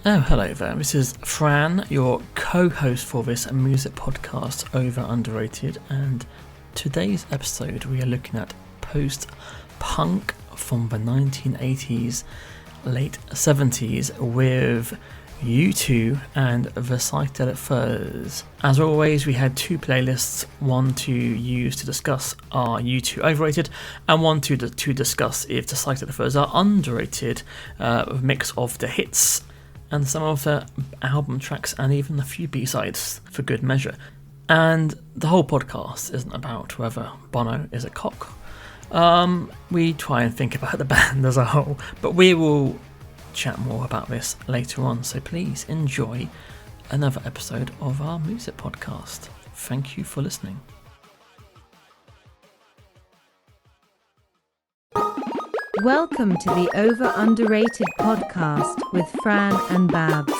Oh, hello there. This is Fran, your co-host for this music podcast, Underrated, and today's episode we are looking at post-punk from the 1980s, late 70s with U2 and the Psychedelic Furs. As always, we had two playlists, one to use to discuss are U2 overrated and one to discuss if the Psychedelic Furs are underrated, a mix of the hits and some of the album tracks and even a few B-sides for good measure. And the whole podcast isn't about whether Bono is a cock. We try and think about the band as a whole, but we will chat more about this later on, so please enjoy another episode of our music podcast. Thank you for listening. Welcome to the Underrated podcast with Fran and Babs.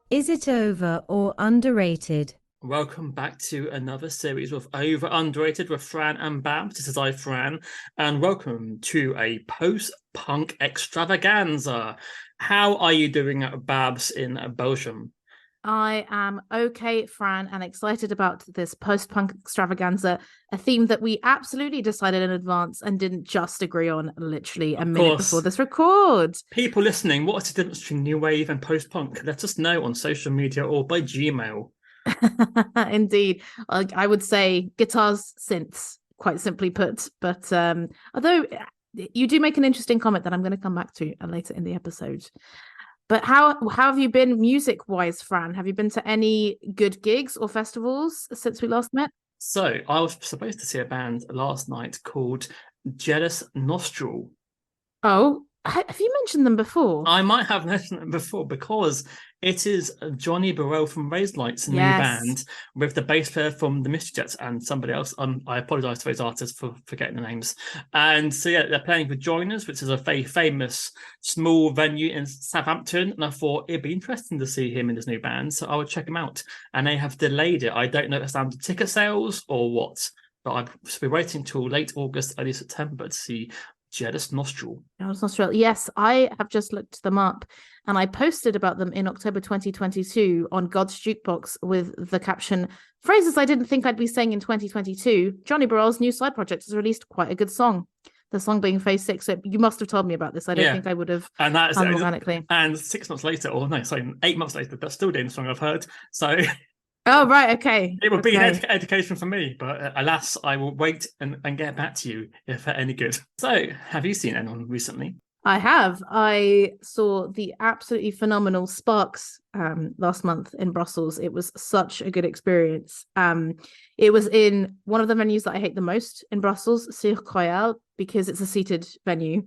Is it over or underrated? Welcome back to another series of Underrated with Fran and Babs. This is I, Fran, and welcome to a post-punk extravaganza. How are you doing, Babs, in Belgium? I am okay, Fran, and excited about this post-punk extravaganza, a theme that we absolutely decided in advance and didn't just agree on literally a minute before this record. People listening, what is the difference between new wave and post-punk? Let us know on social media or by Gmail. Indeed. I would say guitars, synths, quite simply put. But although you do make an interesting comment that I'm going to come back to later in the episode. But how have you been music-wise, Fran? Have you been to any good gigs or festivals since we last met? So I was supposed to see a band last night called Jealous Nostril. Oh, have you mentioned them before? I might have mentioned them before because it is Johnny Burrell from Raised Light's new band with the bass player from the Mystery Jets and somebody else. I apologise to those artists for forgetting the names. And so, yeah, they're playing with Joiners, which is a very famous small venue in Southampton. And I thought it'd be interesting to see him in this new band. So I would check him out. And they have delayed it. I don't know if it's down to ticket sales or what. But I'll be waiting until late August, early September to see Jealous Nostril. Jealous Nostril. Yes, I have just looked them up and I posted about them in October 2022 on God's Jukebox with the caption, phrases I didn't think I'd be saying in 2022. Johnny Burrell's new side project has released quite a good song. The song being Phase 6. So you must have told me about this. I don't think I would have and that's organically. And 6 months later, or no, sorry, 8 months later, they're still doing the song I've heard. So oh, right. Okay. It would be an education for me, but alas, I will wait and get back to you if they're any good. So, have you seen anyone recently? I have. I saw the absolutely phenomenal Sparks last month in Brussels. It was such a good experience. It was in one of the venues that I hate the most in Brussels, Cirque Royal, because it's a seated venue.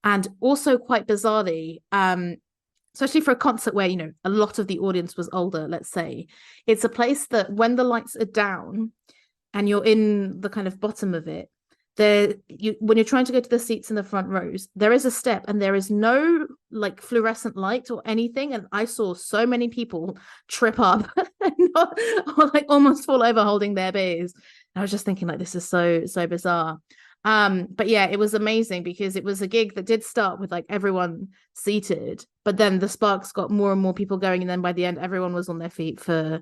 And also quite bizarrely, especially for a concert where, you know, a lot of the audience was older, let's say, it's a place that when the lights are down and you're in the kind of bottom of it, when you're trying to go to the seats in the front rows, there is a step and there is no like fluorescent light or anything. And I saw so many people trip up or like almost fall over holding their beers. And I was just thinking like, this is so bizarre. But yeah, it was amazing because it was a gig that did start with like everyone seated, but then the Sparks got more and more people going, and then by the end everyone was on their feet for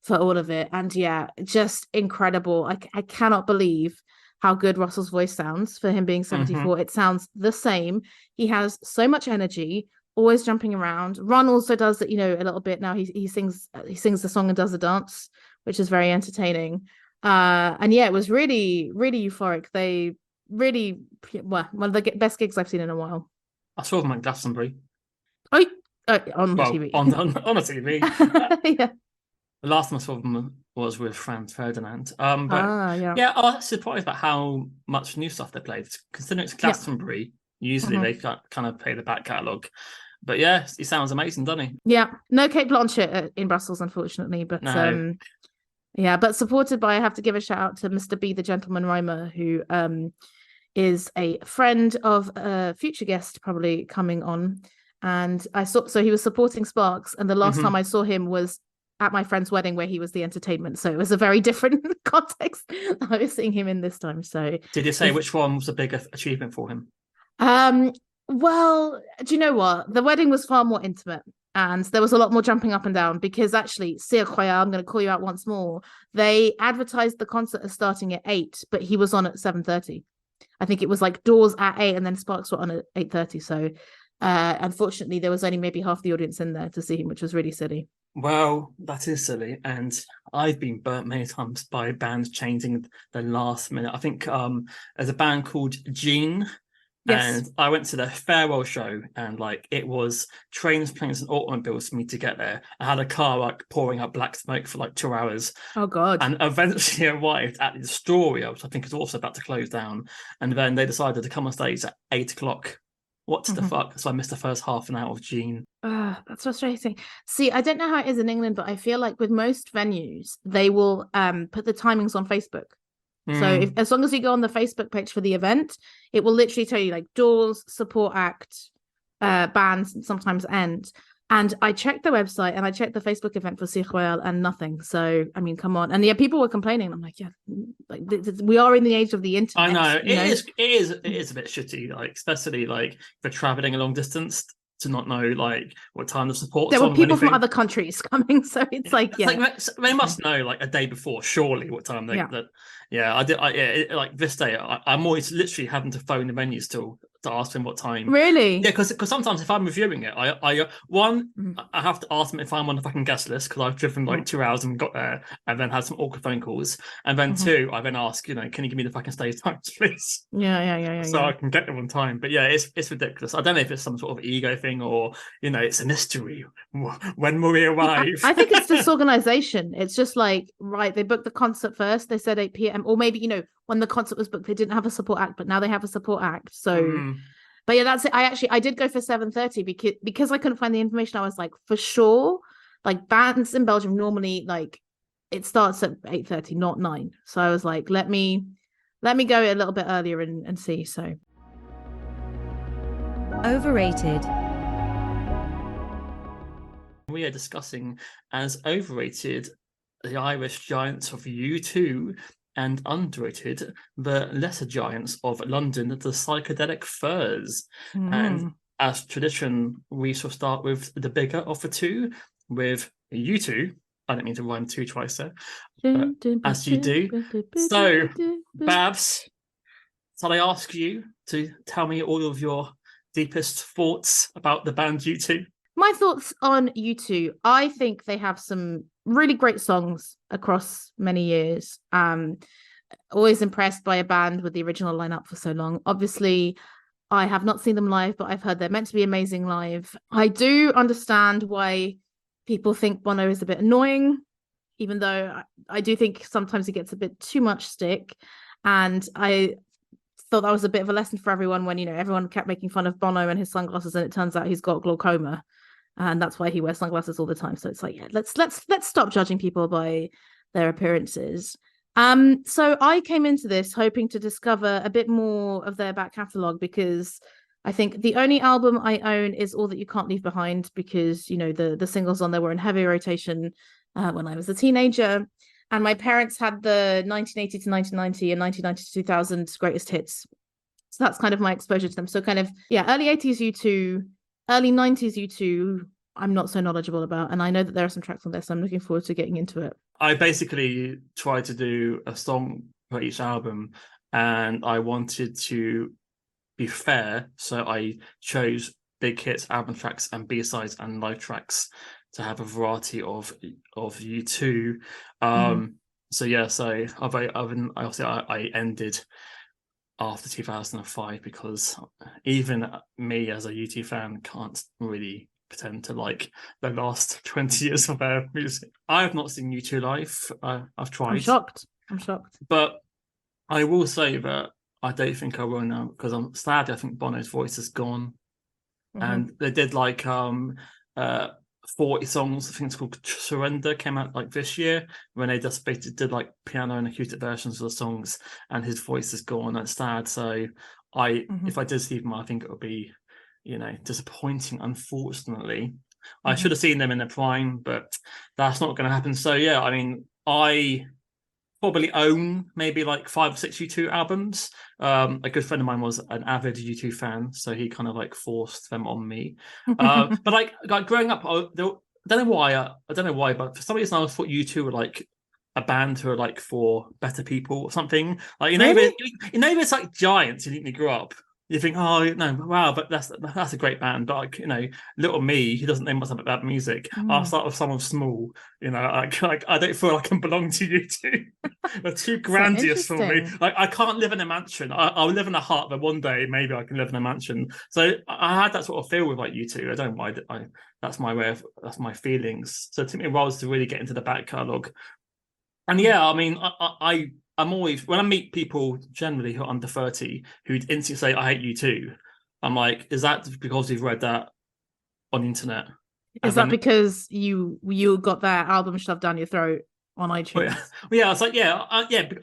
all of it. And yeah, just incredible. I cannot believe how good Russell's voice sounds for him being 74. Mm-hmm. It sounds the same. He has so much energy, always jumping around. Ron also does it, you know, a little bit now. He sings the song and does the dance, which is very entertaining. And yeah, it was really, really euphoric. They really, well, one of the best gigs I've seen in a while. I saw them at Glastonbury. On the TV. On the TV. Yeah. The last time I saw them was with Fran Ferdinand. I was surprised about how much new stuff they played. Considering it's Glastonbury, usually they kind of play the back catalogue. But yeah, he sounds amazing, doesn't he? Yeah. No Kate Blanchett in Brussels, unfortunately. But no. Yeah, but supported by, I have to give a shout out to Mr. B, the Gentleman Rhymer, who is a friend of a future guest probably coming on. And so he was supporting Sparks. And the last time I saw him was at my friend's wedding where he was the entertainment. So it was a very different context I was seeing him in this time. So did you say which one was the bigger achievement for him? Um, well, do you know what? The wedding was far more intimate and there was a lot more jumping up and down because actually, Royale, I'm going to call you out once more. They advertised the concert as starting at 8, but he was on at 7:30. I think it was like doors at 8 and then Sparks were on at 8:30. So unfortunately, there was only maybe half the audience in there to see him, which was really silly. Well, that is silly, and I've been burnt many times by bands changing the last minute. I think there's a band called Gene, Yes. and I went to the farewell show, and like it was trains, planes, and automobiles for me to get there. I had a car like pouring out black smoke for like 2 hours, Oh God. and eventually arrived at the Astoria, which I think is also about to close down. And then they decided to come on stage at 8 o'clock. What the fuck? So I missed the first half an hour of Gene. That's frustrating. See, I don't know how it is in England, but I feel like with most venues, they will put the timings on Facebook. So if, as long as you go on the Facebook page for the event, it will literally tell you like doors, support act, bands, sometimes end. And I checked the website and I checked the Facebook event for Cirque Royale and nothing. So I mean, come on. And yeah, people were complaining. I'm like, yeah, like we are in the age of the internet. I know you know? it is a bit shitty, like especially like for traveling a long distance to not know like what time the support's There on. were people from anything. other countries coming, so it's like, yeah, Like they must know like a day before, surely, what time they. yeah. That yeah, I did. Like this day, I'm always literally having to phone the venue still to ask them what time. Really? Yeah, because sometimes if I'm reviewing it, I one Mhm. I have to ask them if I'm on the fucking guest list because I've driven like 2 hours and got there and then had some awkward phone calls, and then two, I then ask, can you give me the fucking stage times, please? Yeah. So I can get them on time. But yeah, it's ridiculous. I don't know if it's some sort of ego thing or it's a mystery. When will we arrive? I think it's disorganization. It's just like, right, they booked the concert first. They said 8 p.m. Or maybe, when the concert was booked, they didn't have a support act, but now they have a support act. So, but yeah, that's it. I did go for 7:30 because I couldn't find the information. I was like, for sure, like bands in Belgium normally like it starts at 8:30, not 9. So I was like, let me go a little bit earlier and see. So Overrated. We are discussing as overrated the Irish giants of U2 and underrated the lesser giants of London, the Psychedelic Furs. And as tradition, we shall start with the bigger of the two, with U2. I don't mean to rhyme two twice there, but as you do. So, Babs, shall I ask you to tell me all of your deepest thoughts about the band U2? My thoughts on U2, I think they have some really great songs across many years. Always impressed by a band with the original lineup for so long. Obviously, I have not seen them live, but I've heard they're meant to be amazing live. I do understand why people think Bono is a bit annoying, even though I do think sometimes he gets a bit too much stick. And I thought that was a bit of a lesson for everyone when, everyone kept making fun of Bono and his sunglasses, and it turns out he's got glaucoma. And that's why he wears sunglasses all the time. So it's like, yeah, let's stop judging people by their appearances. So I came into this hoping to discover a bit more of their back catalogue, because I think the only album I own is All That You Can't Leave Behind, because the singles on there were in heavy rotation when I was a teenager, and my parents had the 1980 to 1990 and 1990 to 2000 greatest hits. So that's kind of my exposure to them. So kind of, yeah, early 80s U2, early 90s U2, I'm not so knowledgeable about, and I know that there are some tracks on there, so I'm looking forward to getting into it. I basically tried to do a song for each album, and I wanted to be fair, so I chose big hits, album tracks, and B-sides and live tracks to have a variety of U2. So yeah, so I ended after 2005 because even me as a U2 fan can't really pretend to like the last 20 years of their music. I have not seen U2 live. I've tried. I'm shocked. But I will say that I don't think I will now, because sadly I think Bono's voice is gone. And they did like 40 songs. I think it's called Surrender, came out like this year, when they just basically did like piano and acoustic versions of the songs, and his voice is gone. That's sad. So if I did see them, I think it would be disappointing, unfortunately. I should have seen them in their prime, but that's not going to happen. So yeah, I mean, I probably own maybe like 5 or 6 U2 albums. A good friend of mine was an avid U2 fan, so he kind of like forced them on me. But like growing up, I don't know why, but for some reason I always thought U2 were like a band who are like for better people or something. Like Really? if it's like Giants, you grew up. You think, oh no, wow, but that's a great band. But like, little me, he doesn't know much about music. I'll start with someone small. Like I don't feel like I can belong to you two. They're too grandiose for me. Like I can't live in a mansion. I'll live in a hut, but one day maybe I can live in a mansion. So I had that sort of feel with like you two. I don't mind it. That's my feelings. So it took me a while to really get into the back catalogue. And yeah, I mean, I'm always, when I meet people generally who are under 30 who'd instantly say, I hate you too. I'm like, is that because you've read that on the internet? Is that because you got that album shoved down your throat on iTunes? Yeah, it's like, yeah.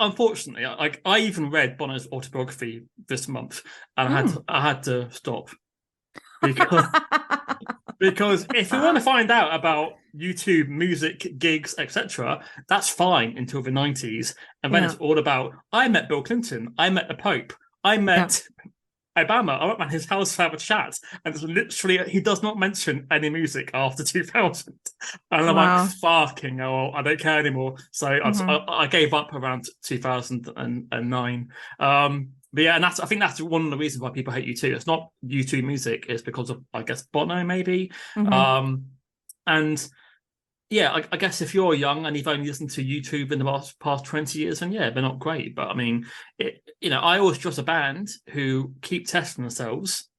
Unfortunately, I even read Bono's autobiography this month, and I had to stop because because if you want to find out about YouTube music gigs, etc., that's fine until the 90s, and then it's all about I met Bill Clinton, I met the Pope, I met Obama, I went to his house to have a chat, and it's literally he does not mention any music after 2000, and I'm like, fucking hell, I don't care anymore. So I gave up around 2009. But yeah, and I think that's one of the reasons why people hate U2. It's not U2 music; it's because of, I guess, Bono maybe. And yeah, I guess if you're young and you've only listened to YouTube in the past 20 years, then yeah, they're not great. But I mean, I always trust a band who keep testing themselves,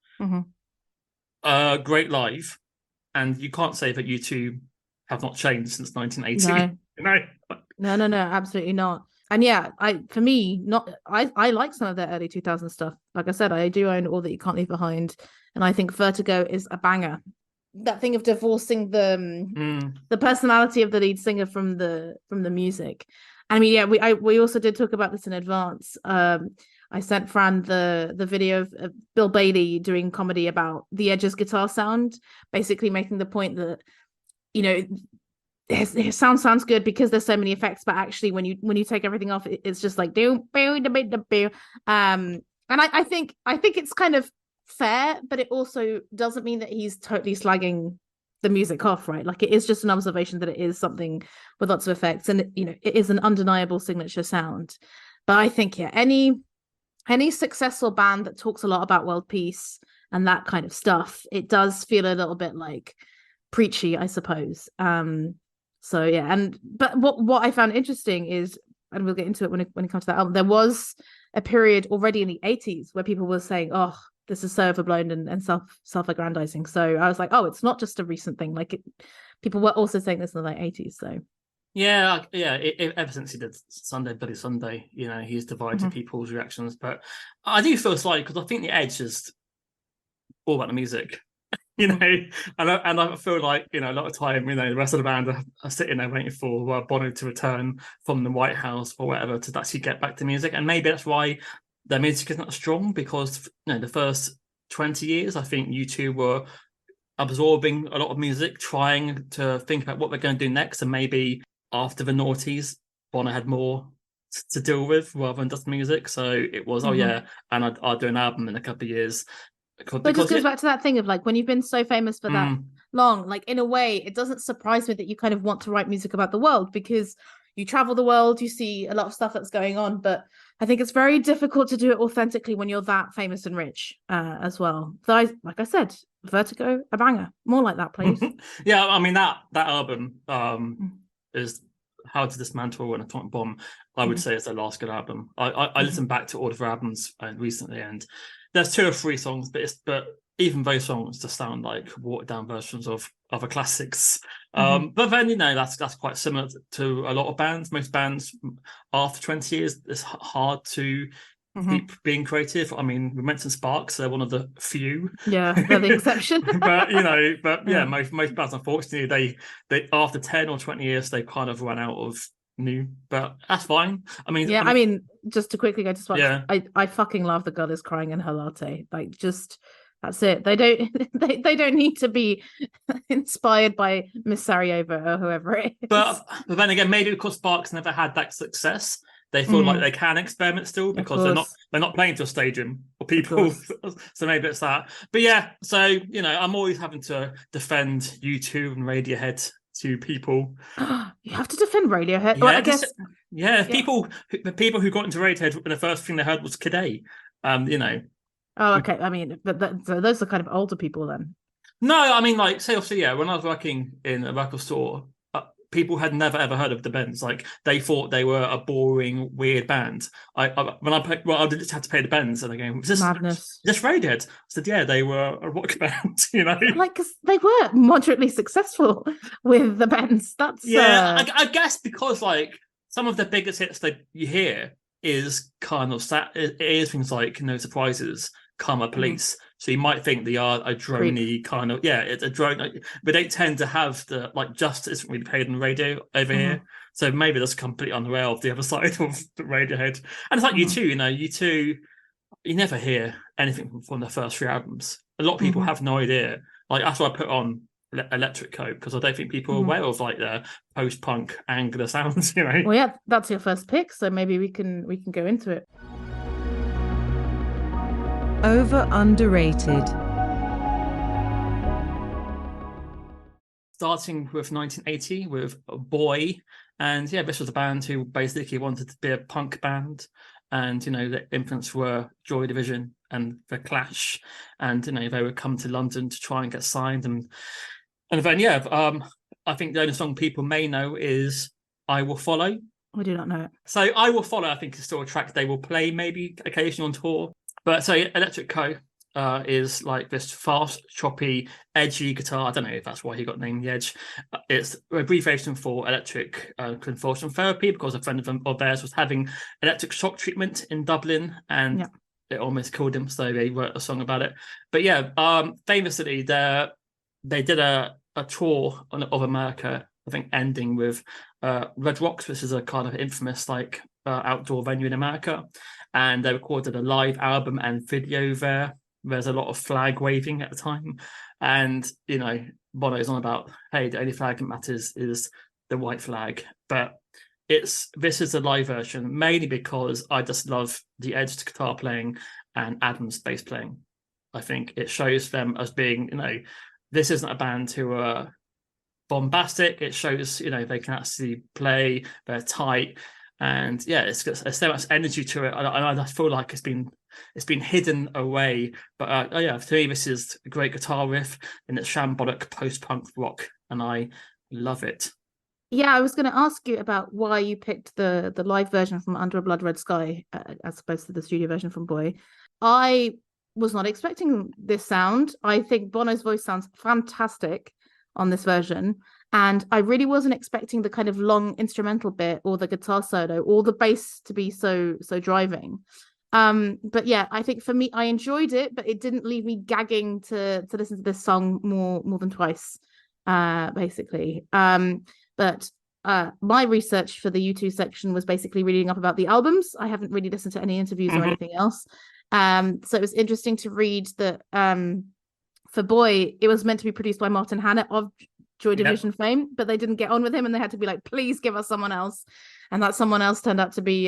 great live, and you can't say that U2 have not changed since 1980. No, absolutely not. And yeah, I like some of their early 2000s stuff. Like I said, I do own All That You Can't Leave Behind, and I think Vertigo is a banger. That thing of divorcing the personality of the lead singer from the music. I mean, yeah, we also did talk about this in advance. I sent Fran the video of Bill Bailey doing comedy about the Edge's guitar sound, basically making the point that his sound sounds good because there's so many effects, but actually when you take everything off, it's just like and I think it's kind of fair, but it also doesn't mean that he's totally slagging the music off, right? Like, it is just an observation that it is something with lots of effects, and it is an undeniable signature sound. But I think any successful band that talks a lot about world peace and that kind of stuff, it does feel a little bit like preachy, I suppose. So yeah, but what I found interesting is, and we'll get into it when it comes to that album, there was a period already in the 80s where people were saying, oh, this is so overblown and self-aggrandizing. So I was like, oh, it's not just a recent thing. Like, people were also saying this in the late 80s. So yeah. Ever since he did Sunday Bloody Sunday, he's divided people's reactions. But I do feel slightly, because I think the Edge is all about the music. And I feel like a lot of time the rest of the band are sitting there waiting for Bono to return from the White House or whatever to actually get back to music, and maybe that's why their music is not strong, because the first 20 years I think U2 were absorbing a lot of music, trying to think about what they're going to do next, and maybe after the noughties Bono had more to deal with rather than just music, so it was and I'll do an album in a couple of years. But it just goes back to that thing of like, when you've been so famous for that long, like, in a way, it doesn't surprise me that you kind of want to write music about the world, because you travel the world, you see a lot of stuff that's going on. But I think it's very difficult to do it authentically when you're that famous and rich as well. So like I said, Vertigo, a banger. More like that, please. Yeah, I mean, that album is How to Dismantle an Atomic Bomb. I would say it's their last good album. I listened back to all of their albums recently, and there's 2 or 3 songs, but even those songs just sound like watered down versions of other classics. But then that's quite similar to a lot of bands. Most bands after 20 years, it's hard to keep being creative. I mean, we mentioned Sparks; they're one of the few. Yeah, they're the exception. but most bands, unfortunately, they after 10 or 20 years, they kind of run out of new. But that's fine. I mean, just to quickly go to Sparks, yeah. I fucking love The Girl Is Crying in Her Latte. Like, just that's it. They don't need to be inspired by Miss Sarajevo or whoever it is. But then again, maybe because Sparks never had that success, they feel like they can experiment still because course. they're not playing to a stadium or people. course. So maybe it's that. But yeah, so you know, I'm always having to defend U2 and Radiohead to people. You have to defend Radiohead. Yeah, Well, I guess. Yeah, the people who got into Radiohead, the first thing they heard was Cadet. You know. Oh, okay. I mean, so those are kind of older people then. No, I mean, like, say, obviously, yeah, when I was working in a record store, people had never ever heard of the Bends. Like, they thought they were a boring, weird band. I just had to pay the Bends, and they go, Madness. Just Radiohead? I said, yeah, they were a rock band, you know? Like, because they were moderately successful with the Bends. That's I guess because, like, some of the biggest hits that you hear is kind of it is things like No Surprises, Karma Police. So you might think they are a droney kind of, it's a drone, but they tend to have the, like, Justice isn't really played on the radio over here. So maybe that's completely on the rail of the other side of the Radiohead. And it's like U2, you know, U2, you never hear anything from the first 3 albums. A lot of people have no idea. Like, that's why I put on Electric Coat, because I don't think people are aware of, like, the post-punk angular sounds, you know. Well, yeah, that's your first pick, so maybe we can go into it. Over underrated. Starting with 1980 with Boy, and yeah, this was a band who basically wanted to be a punk band, and you know, the influence were Joy Division and The Clash, and you know, they would come to London to try and get signed, and then I think the only song people may know is I Will Follow. I do not know it. So I Will Follow, I think, is still a track they will play maybe occasionally on tour. But so Electric Co is like this fast, choppy, edgy guitar. I don't know if that's why he got named The Edge. It's a abbreviation for electric convulsion therapy, because a friend of theirs was having electric shock treatment in Dublin, and it almost killed him. So they wrote a song about it. But yeah, famously, they did a tour of America, I think, ending with Red Rocks, which is a kind of infamous like outdoor venue in America. And they recorded a live album and video there. There's a lot of flag waving at the time. And, you know, Bono's on about, hey, the only flag that matters is the white flag. But this is a live version, mainly because I just love the edged guitar playing and Adam's bass playing. I think it shows them as being, you know, this isn't a band who are bombastic. It shows, you know, they can actually play, they're tight. And yeah, it's so much energy to it. I feel like it's been hidden away. But to me, this is a great guitar riff, and it's shambolic post-punk rock, and I love it. Yeah, I was going to ask you about why you picked the live version from Under a Blood Red Sky as opposed to the studio version from Boy. I was not expecting this sound. I think Bono's voice sounds fantastic on this version. And I really wasn't expecting the kind of long instrumental bit or the guitar solo or the bass to be so driving. But yeah, I think for me, I enjoyed it, but it didn't leave me gagging to listen to this song more than twice, basically. But my research for the U2 section was basically reading up about the albums. I haven't really listened to any interviews or anything else. So it was interesting to read that for Boy, it was meant to be produced by Martin Hannett of Joy Division fame, but they didn't get on with him, and they had to be like, please give us someone else. And that someone else turned out to be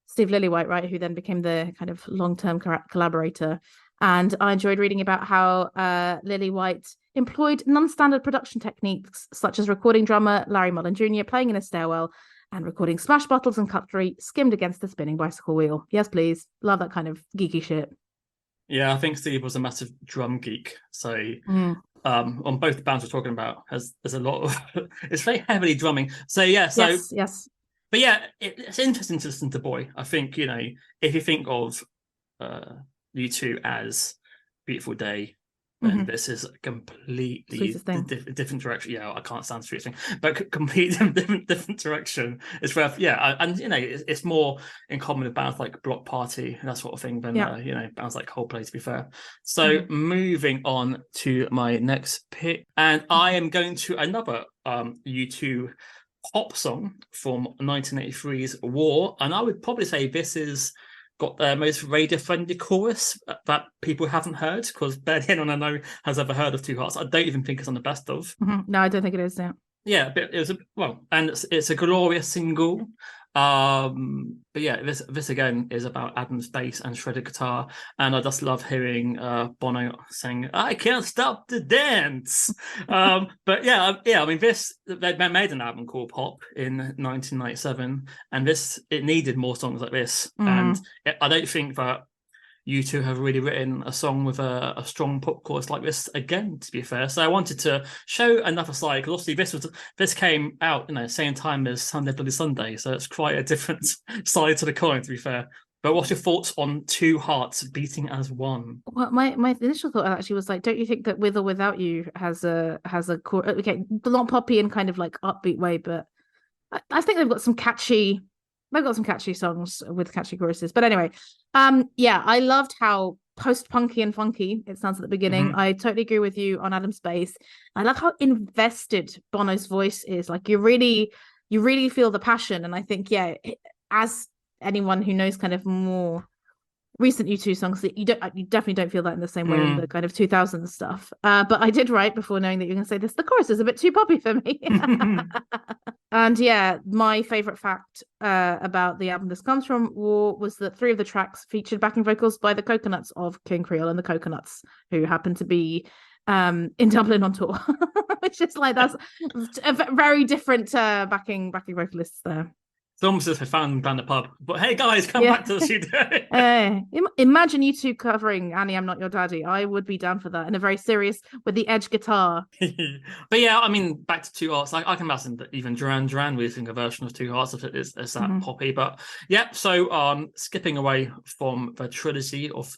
Steve Lillywhite, right, who then became the kind of long-term collaborator. And I enjoyed reading about how Lillywhite employed non-standard production techniques, such as recording drummer Larry Mullen Jr. playing in a stairwell and recording smash bottles and cutlery skimmed against the spinning bicycle wheel. Yes, please. Love that kind of geeky shit. Yeah, I think Steve was a massive drum geek. So on both the bands we're talking about, there's a lot of it's very heavily drumming. So yeah, yes. But yeah, it's interesting to listen to Boy. I think, you know, if you think of U2 as Beautiful Day, then this is a completely different direction. Yeah, I can't stand Sweetest Thing, but completely different direction. It's where, and you know, it's more in common with bands like Block Party and that sort of thing than you know, bands like Coldplay, to be fair. So moving on to my next pick, and I am going to another U2 pop song from 1983's War, and I would probably say this is got the most radio-friendly chorus that people haven't heard, because barely anyone I know has ever heard of Two Hearts. I don't even think it's on the best of. No, I don't think it is. Yeah, but it was and it's a glorious single. But yeah, this again is about Adam's bass and shredded guitar, and I just love hearing Bono saying "I can't stop the dance." But I mean, they made an album called Pop in 1997, and it needed more songs like this. And I don't think that U2 have really written a song with a strong pop chorus like this again, to be fair. So I wanted to show another side, because obviously this came out, same time as Sunday Bloody Sunday, so it's quite a different side to the coin, to be fair. But what's your thoughts on Two Hearts beating as one? Well, my initial thought actually was like, don't you think that With or Without You has a okay, not poppy in kind of like upbeat way, but I think they've got some catchy songs with catchy choruses. But anyway, I loved how post-punky and funky it sounds at the beginning. I totally agree with you on Adam's bass. I love how invested Bono's voice is. Like you really feel the passion. And I think, as anyone who knows kind of more recent U2 songs, that you definitely don't feel that in the same way in the kind of 2000s stuff. But I did write before knowing that you're going to say this. The chorus is a bit too poppy for me. And my favorite fact about the album this comes from was that 3 of the tracks featured backing vocals by the Coconuts of King Creole and the Coconuts, who happen to be in Dublin on tour, which is like that's a very different backing vocalists there. It's almost as if I found them down the pub. But hey, guys, come back to the studio. Imagine U2 covering Annie, I'm Not Your Daddy. I would be down for that. And a very serious with the edge guitar. But yeah, I mean, back to Two Hearts. I can imagine that even Duran Duran releasing a version of Two Hearts if it is that poppy. But yeah, so skipping away from the trilogy of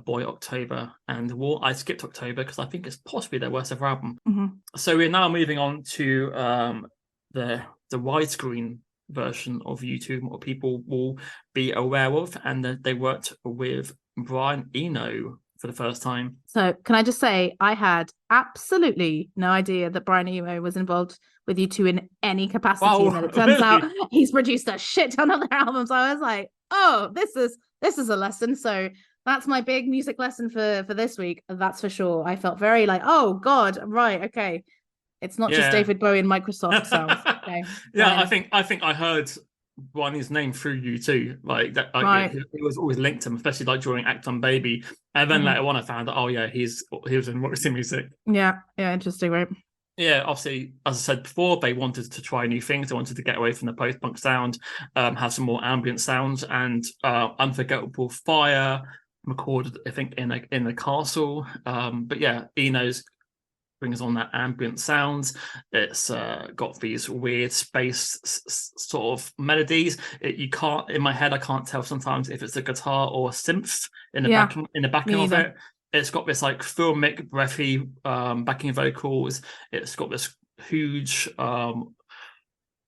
Boy October and War, I skipped October because I think it's possibly their worst ever album. So we're now moving on to the widescreen version of U2, what people will be aware of, and that they worked with Brian Eno for the first time. So can I just say, I had absolutely no idea that Brian Eno was involved with U2 in any capacity. Wow, and then it turns out he's produced a shit ton of their albums. I was like, oh, this is a lesson. So that's my big music lesson for this week. That's for sure. I felt very like, oh God, right, okay. It's not just David Bowie and Microsoft sounds. Okay. I think I heard Ronnie's name through U2, like that. Like, it was always linked to him, especially like during Act On Baby, and then later on I found that he was in Roxy Music. Yeah, interesting, right? Yeah, obviously, as I said before, they wanted to try new things. They wanted to get away from the post-punk sound, have some more ambient sounds, and Unforgettable Fire recorded, I think, in the castle. But yeah, Eno's brings on that ambient sounds. It's got these weird space sort of melodies. You can't, in my head, I can't tell sometimes if it's a guitar or a synth in the backing of it. It's got this like filmic, breathy backing vocals. It's got this huge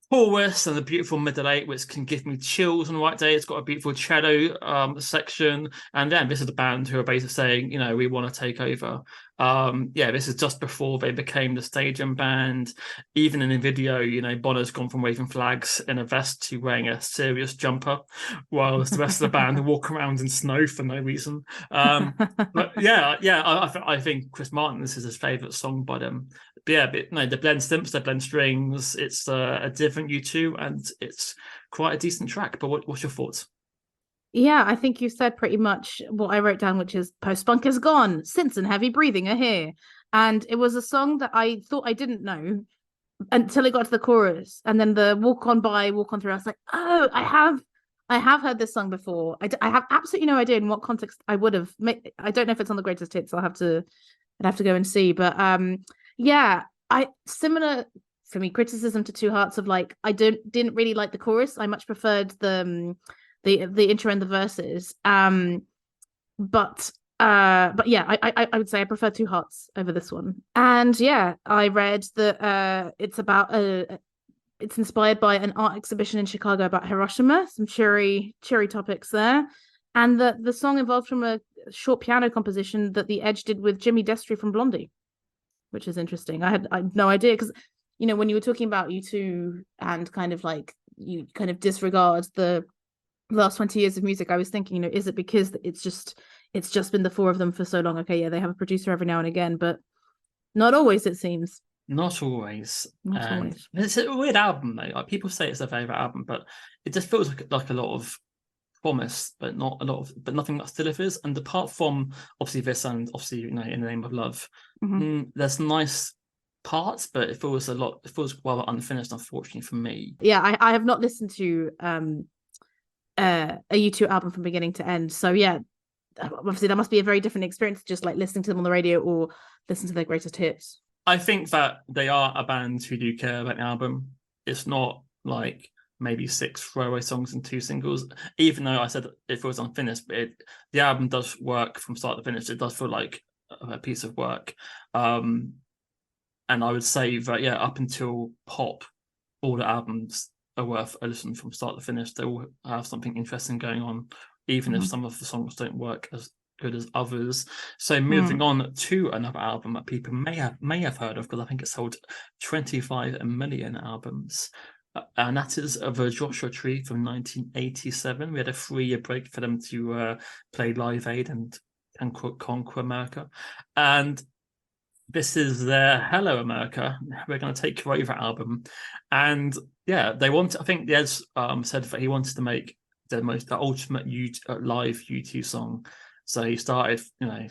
chorus and a beautiful middle eight, which can give me chills on the right day. It's got a beautiful cello section, and then this is the band who are basically saying, we want to take over. This is just before they became the stadium band. Even in the video, Bono's gone from waving flags in a vest to wearing a serious jumper, while the rest of the band walk around in snow for no reason. But I think Chris Martin, this is his favourite song by them. But they blend synths, they blend strings. It's a different U2, and it's quite a decent track. But what's your thoughts? Yeah, I think you said pretty much what I wrote down, which is post-punk is gone, synths and heavy breathing are here. And it was a song that I thought I didn't know until it got to the chorus. And then the walk on through, I was like, oh, I have heard this song before. I have absolutely no idea in what context I would have. I don't know if it's on the greatest hits. I'd have to go and see. But similar for me, criticism to Two Hearts of like, I didn't really like the chorus. I much preferred the intro and the verses. But I would say I prefer Two Hearts over this one. And I read that it's inspired by an art exhibition in Chicago about Hiroshima, some cheery topics there. And the song evolved from a short piano composition that the Edge did with Jimmy Destry from Blondie, which is interesting. I had no idea, because when you were talking about U2 and kind of like you kind of disregard the last 20 years of music, I was thinking, is it because it's just been the 4 of them for so long? Okay, they have a producer every now and again, but not always, it seems. Not always. Not And always. it's a weird album though. Like, people say it's their favorite album, but it just feels like a lot of promise, but not a lot of, but nothing that delivers. And apart from obviously this, and obviously In the Name of Love, there's nice parts, but it feels rather unfinished, unfortunately for me. Yeah, I have not listened to a U2 album from beginning to end. So yeah, obviously that must be a very different experience, just like listening to them on the radio or listen to their greatest hits. I think that they are a band who do care about the album. It's not like maybe 6 throwaway songs and 2 singles, even though I said it feels unfinished, but the album does work from start to finish. It does feel like a piece of work. And I would say that, yeah, up until Pop, all the albums are worth a listen from start to finish. They all have something interesting going on, even if some of the songs don't work as good as others. So moving on to another album that people may have heard of, because I think it sold 25 million albums. And that is The Joshua Tree from 1987. We had a 3-year break for them to play Live Aid and Conquer America. And this is their Hello America, we're going to take you over album. And yeah, I think Des said that he wanted to make the ultimate live U2 song. So he started,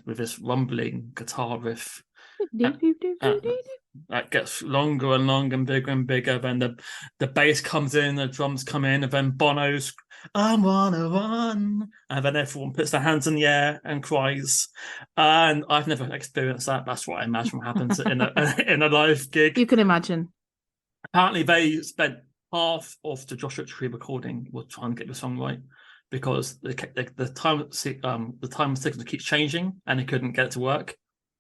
with this rumbling guitar riff. That gets longer and longer and bigger. Then the bass comes in, the drums come in, and then Bono's "I wanna run," and then everyone puts their hands in the air and cries. And I've never experienced that. That's what I imagine happens in a live gig. You can imagine. Apparently, they spent half of the Joshua Tree recording was trying to get the song right, because the time signature keeps changing and they couldn't get it to work.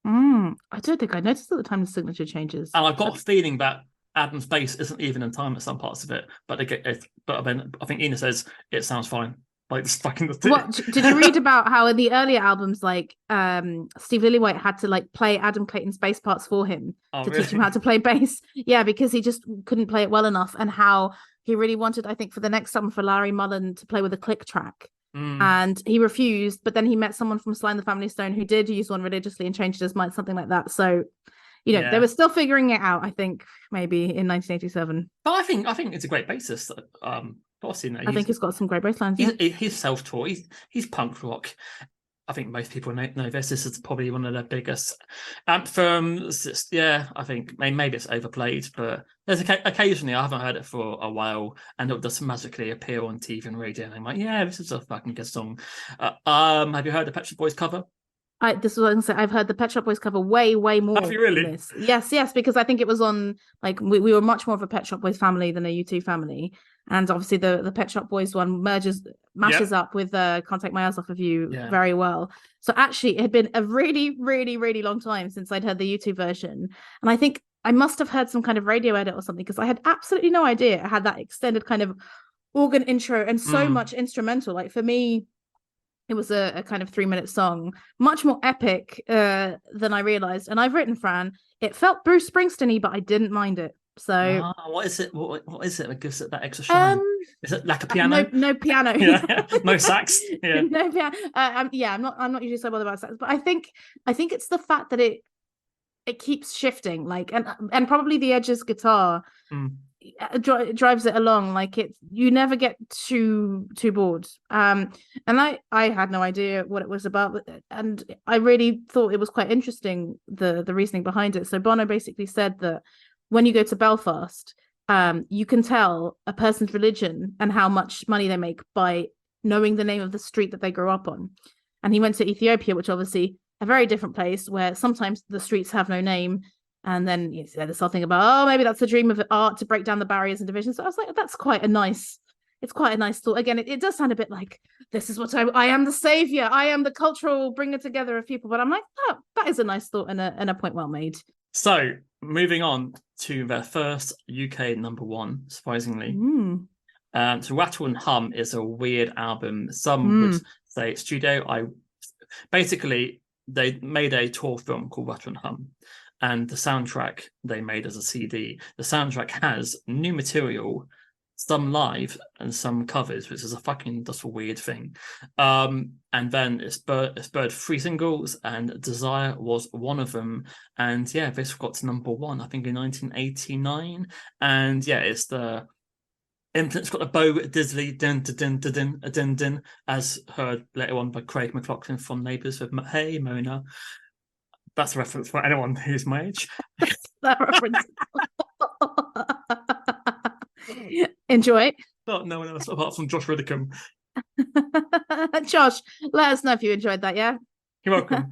I don't think I noticed that the time signature changes. And I've got a feeling that Adam's bass isn't even in time at some parts of it, but then I think Ina says it sounds fine. Like stuck in the thing. What did you read about how in the earlier albums, like Steve Lillywhite had to like play Adam Clayton's bass parts for him to teach him how to play bass? Yeah, because he just couldn't play it well enough, and how he really wanted, I think, for the next album for Larry Mullen to play with a click track. And he refused, but then he met someone from Sly and the Family Stone who did use one religiously and changed his mind, something like that. So, they were still figuring it out, I think, maybe in 1987. But I think it's a great bassist. I think he's got some great bass lines. He's self-taught. He's punk rock. I think most people know this. This is probably one of their biggest anthems. Yeah, I think maybe it's overplayed, but there's occasionally I haven't heard it for a while, and it does magically appear on TV and radio, and I'm like, yeah, this is a fucking good song. Have you heard the Pet Shop Boys cover? This is what I'm saying. I've heard the Pet Shop Boys cover way more. Have you really? Than this. Yes, because I think it was on, like, we were much more of a Pet Shop Boys family than a U2 family. And obviously the Pet Shop Boys one mashes up with Can't Take My Eyes Off of You very well. So actually it had been a really, really, really long time since I'd heard the U2 version. And I think I must have heard some kind of radio edit or something, because I had absolutely no idea it had that extended kind of organ intro and so much instrumental. Like, for me, it was a kind of 3-minute song, much more epic than I realized. And I've written, Fran, it felt Bruce Springsteen-y, but I didn't mind it. So what is it? What is it that gives it that extra shine? Is it like a piano? No piano. No sax. Yeah. No piano. I'm not usually so bothered about sax, but I think it's the fact that it keeps shifting, like, and probably the Edge's guitar drives it along. Like, you never get too bored. And I had no idea what it was about, and I really thought it was quite interesting, the reasoning behind it. So Bono basically said that when you go to Belfast, you can tell a person's religion and how much money they make by knowing the name of the street that they grew up on. And he went to Ethiopia, which obviously a very different place, where sometimes the streets have no name. And then there's something about, maybe that's a dream of art to break down the barriers and divisions. So I was like, it's quite a nice thought. Again, it does sound a bit like, this is what I am, the savior, I am the cultural bringer together of people. But I'm like, oh, that is a nice thought and a point well made. So moving on to their first UK number 1, surprisingly. So Rattle and Hum is a weird album. Some would say it's studio. Basically, they made a tour film called Rattle and Hum, and the soundtrack they made as a CD. The soundtrack has new material some live and some covers, which is just a weird thing. And then it's spurred 3 singles, and Desire was one of them. And yeah, this got to number 1, I think, in 1989. And yeah, it's it's got the Bo Diddley din din din din din din, as heard later on by Craig McLaughlin from Neighbours with Hey Mona. That's a reference for anyone who's my age. That reference. Enjoy. Not no one else apart from Josh Widdicombe. Josh, let us know if you enjoyed that. Yeah, you're welcome.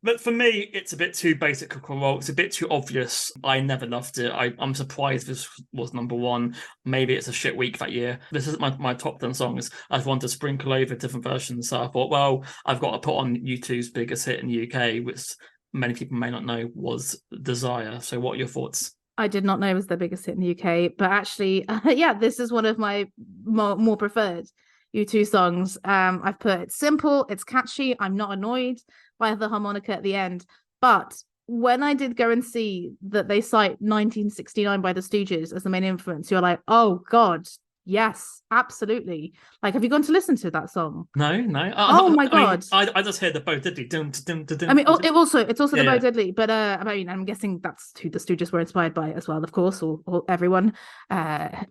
But for me, it's a bit too basic rock and roll. It's a bit too obvious. I never loved it. I'm surprised this was number 1. Maybe it's a shit week that year. This isn't my top 10 songs. I wanted to sprinkle over different versions. So I thought, well, I've got to put on U2's biggest hit in the UK, which many people may not know was Desire. So what are your thoughts? I did not know it was their biggest hit in the UK, but actually, yeah, this is one of my more preferred U2 songs. I've put it's simple, it's catchy, I'm not annoyed by the harmonica at the end. But when I did go and see that they cite 1969 by the Stooges as the main influence, you're like, oh God, yes, absolutely. Like, have you gone to listen to that song? No. Oh my God. I just hear the Bo Diddley. Dun, dun, dun, dun, I mean, it's also the Bo yeah. Diddley, but I mean, I'm guessing that's who the Stooges were inspired by as well, of course, or everyone. Elevating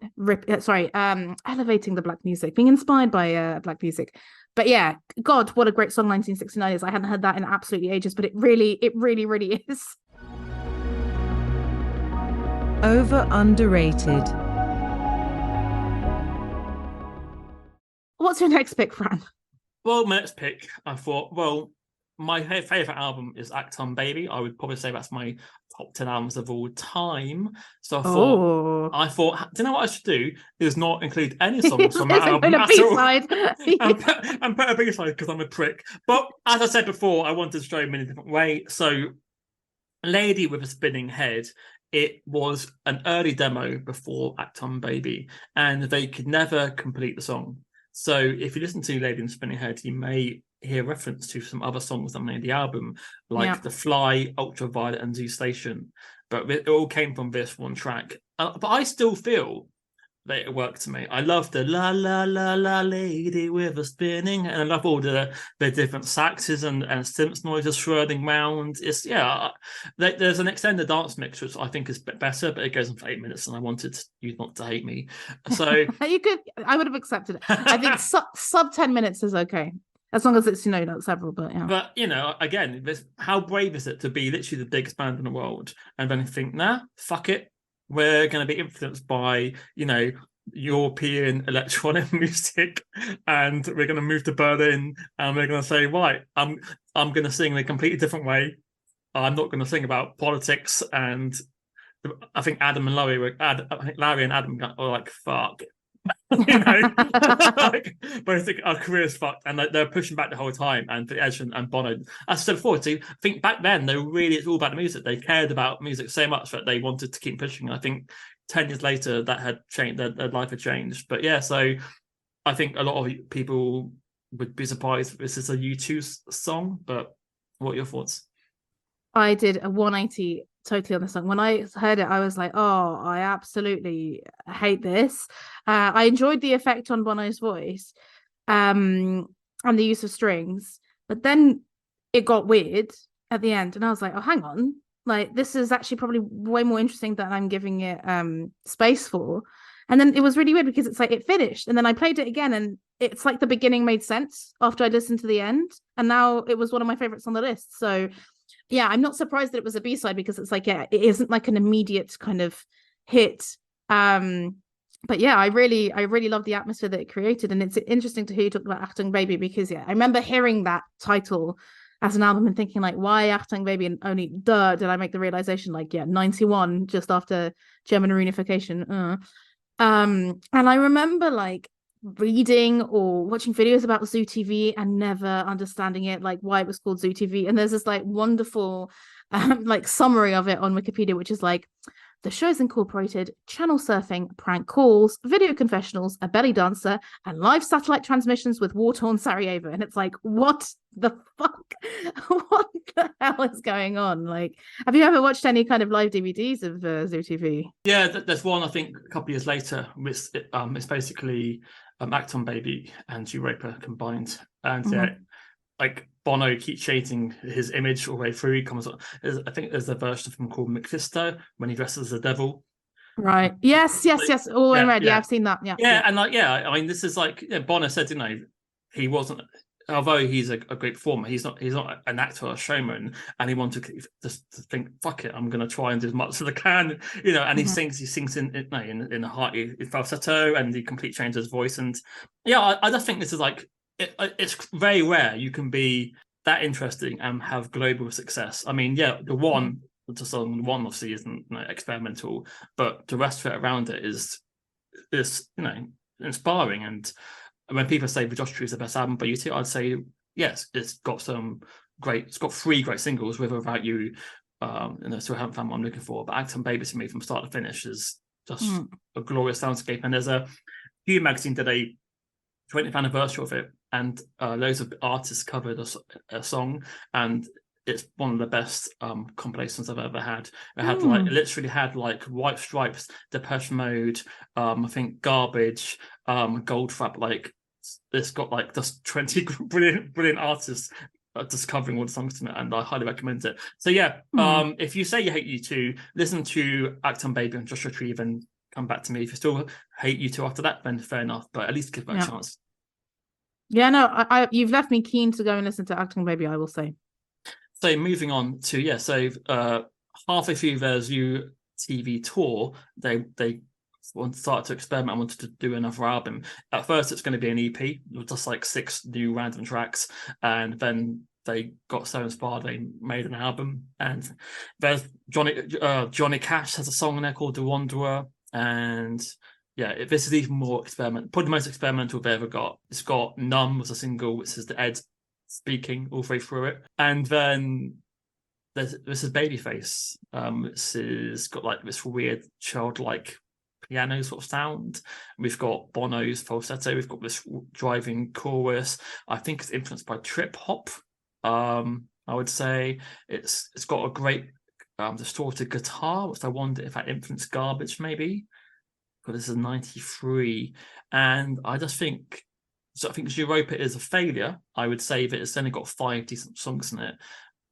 the black music, being inspired by black music. But yeah, God, what a great song 1969 is. I hadn't heard that in absolutely ages, but it really is. Over underrated. What's your next pick, Fran? Well, my next pick, I thought, well, my favourite album is Acton Baby. I would probably say that's my top 10 albums of all time. So I thought, do you know what I should do? Is not include any songs from that album at all. And put a B-side because I'm a prick. But as I said before, I wanted to show them in a different way. So Lady with a Spinning Head, it was an early demo before Acton Baby, and they could never complete the song. So if you listen to Lady with a Spinning Head, you may hear reference to some other songs that made the album, like The Fly, Ultraviolet, and Zoo Station. But it all came from this one track. But I still feel that it worked to me. I love the la la la la lady with a spinning, and I love all the different saxes and synth noises swirling round. It's there's an extended dance mix which I think is better, but it goes on for 8 minutes, and I wanted you not to hate me. So I would have accepted it. I think sub 10 minutes is okay. As long as it's, not several, but yeah. But, again, how brave is it to be literally the biggest band in the world and then think, nah, fuck it. We're going to be influenced by, European electronic music, and we're going to move to Berlin, and we're going to say, right, I'm going to sing in a completely different way. I'm not going to sing about politics. And I think Larry and Adam were like, fuck. Both think our careers fucked, and they're pushing back the whole time. And for Ed and Bono, as I said before, I think back then it's all about the music. They cared about music so much that they wanted to keep pushing. And I think 10 years later that had changed, their life had changed. But yeah, so I think a lot of people would be surprised if this is a U2 song. But what are your thoughts? I did a 180 totally on the song. When I heard it, I was like, oh, I absolutely hate this. I enjoyed the effect on Bono's voice and the use of strings, but then it got weird at the end, and I was like, oh, hang on, like this is actually probably way more interesting than I'm giving it space for. And then it was really weird because it's like it finished, and then I played it again, and it's like the beginning made sense after I listened to the end, and now it was one of my favorites on the list. So yeah, I'm not surprised that it was a B-side, because it's like, yeah, it isn't like an immediate kind of hit. But yeah, I really love the atmosphere that it created. And it's interesting to hear you talk about Achtung Baby, because yeah, I remember hearing that title as an album and thinking like, why Achtung Baby? And only did I make the realization, like, yeah, 91, just after German reunification. And I remember like reading or watching videos about Zoo TV and never understanding it, like why it was called Zoo TV. And there's this like wonderful like summary of it on Wikipedia, which is like, The show's incorporated channel surfing, prank calls, video confessionals, a belly dancer, and live satellite transmissions with war-torn Sarajevo. And it's like, what the fuck? What the hell is going on? Like, have you ever watched any kind of live DVDs of Zoo TV? Yeah, there's one, I think, a couple of years later, which it's basically Acton Baby and Europa combined. And yeah, like Bono keeps changing his image all the way through. He comes on, I think there's a version of him called Mephisto when he dresses as a devil. Right. Yes. All in red. Yeah, I've seen that. Yeah. And I mean, this is like Bono said, he wasn't. Although he's a great performer, he's not an actor or a showman, and he wanted to just to think, fuck it, I'm going to try and do as much as I can, And he sings in a hearty falsetto, and he completely changes his voice. And I just think this is like it's very rare you can be that interesting and have global success. I mean, the song one obviously isn't experimental, but the rest of it around it is inspiring. And when people say The Josh Tree is the best album by U2, I'd say yes, it's got 3 great singles, With or Without You, Still Haven't Found What I'm Looking For. But Acton Baby to me from start to finish is just a glorious soundscape. And there's a Hue magazine did a 20th anniversary of it, and loads of artists covered a song, and it's one of the best compilations I've ever had. It had literally had White Stripes, Depeche Mode, I think Garbage, Goldfrapp. Like it's got just 20 brilliant artists just covering all the songs in it, and I highly recommend it. So if you say you hate U2, listen to Acton Baby and Joshua Tree, and come back to me. If you still hate U2 after that, then fair enough, but at least give it a chance. Yeah, no, you've left me keen to go and listen to Acton Baby, I will say. So moving on to halfway through their Zoo TV tour, they started to experiment. I wanted to do another album. At first, it's going to be an EP with just 6 new random tracks, and then they got so inspired they made an album. And there's Johnny Cash has a song in there called The Wanderer, and this is even more probably the most experimental they've ever got. It's got Numb as a single, which is the Ed speaking all the way through it. And then this is Babyface. This has got this weird childlike piano sort of sound. We've got Bono's falsetto. We've got this driving chorus. I think it's influenced by trip hop. I would say it's got a great distorted guitar, which I wonder if that influenced Garbage maybe. Because this is 93, and I think Europa is a failure. I would say that it's only got 5 decent songs in it.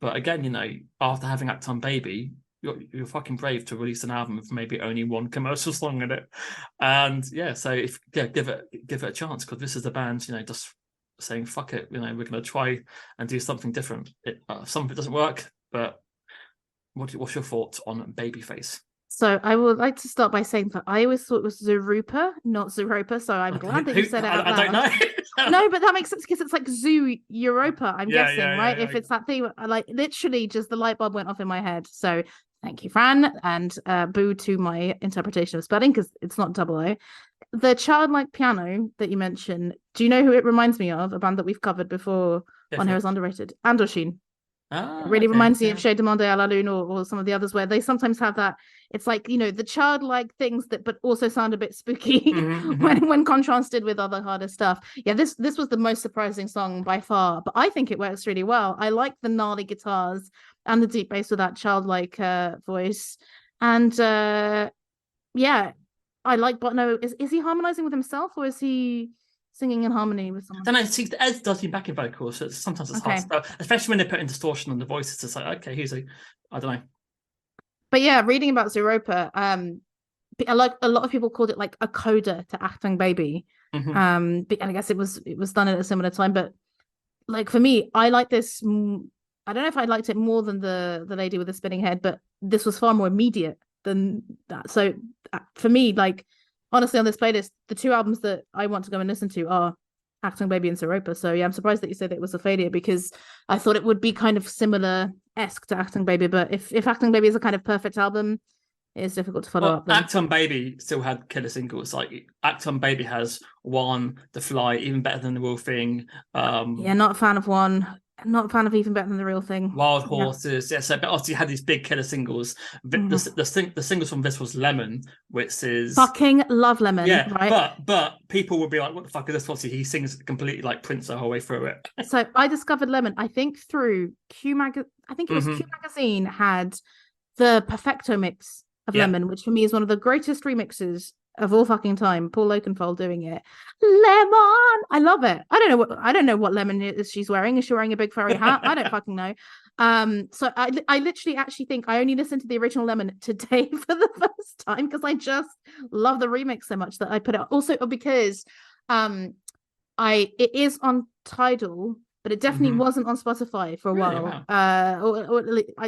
But again, after having Acton Baby, you're fucking brave to release an album with maybe only 1 commercial song in it. And so give it a chance, because this is the band, just saying fuck it, we're going to try and do something different. Some of it doesn't work, but what's your thoughts on Babyface? So I would like to start by saying that I always thought it was Zerupa, not Zeropa. So I'm glad that you said it out loud. I don't know. No, but that makes sense because it's like Zoo Europa, I'm guessing, right? If it's that thing, literally just the light bulb went off in my head. So thank you, Fran, and boo to my interpretation of spelling because it's not double O. The childlike piano that you mentioned, do you know who it reminds me of? A band that we've covered before on Here is Underrated. Indochine. It really reminds me of Chez Demandé à la Lune or some of the others where they sometimes have that. It's like, the childlike things that but also sound a bit spooky when contrasted with other harder stuff. Yeah, this was the most surprising song by far, but I think it works really well. I like the gnarly guitars and the deep bass with that childlike voice. And I like Bono. Is he harmonizing with himself, or is he singing in harmony with someone? I don't know. See, Ed does seem backing vocals, so sometimes it's hard to, especially when they put in distortion on the voice. It's just like, okay, I don't know. But yeah, reading about Zeropa, a lot of people called it like a coda to Acton Baby. And I guess it was done at a similar time. But for me, I like this. I don't know if I liked it more than the lady with the spinning head, but this was far more immediate than that. So for me, honestly, on this playlist, the 2 albums that I want to go and listen to are Acton Baby and Zeropa. So yeah, I'm surprised that you said that it was a failure, because I thought it would be kind of similar-esque to Acton Baby. But if Acton Baby is a kind of perfect album, it is difficult to follow up. Acton Baby still had killer singles. Acton Baby has One, The Fly, even better than The Real Thing. Not a fan of One. Not a fan of Even Better Than the Real Thing. Wild Horses, yeah. So, but obviously, you had these big killer singles. The singles from this was Lemon, which is fucking love Lemon. yeah, right? But people would be like, "What the fuck is this?" Obviously, he sings completely like Prince the whole way through it. So I discovered Lemon, I think through Q Mag. I think it was Q Magazine had the Perfecto mix of Lemon, which for me is one of the greatest remixes of all fucking time. Paul Oakenfold doing it. Lemon, I love it. I don't know what Lemon is she's wearing. Is she wearing a big furry hat? I don't fucking know. So I literally actually think I only listened to the original Lemon today for the first time because I just love the remix so much that I put it. Also because it is on Tidal, but it definitely wasn't on Spotify for a while. Wow.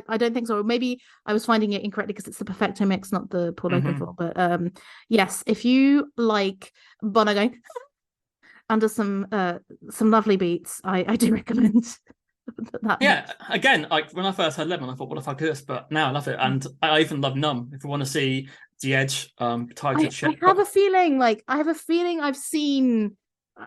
I don't think so. Maybe I was finding it incorrectly because it's the Perfecto mix, not the Paul Oakenfold. But yes, if you like Bono going under some lovely beats, I do recommend that. Yeah, again, like when I first heard Lemon, I thought, "What the fuck is this?" But now I love it, and I even love Numb. If you want to see The Edge, tied to shit. I have a feeling I've seen.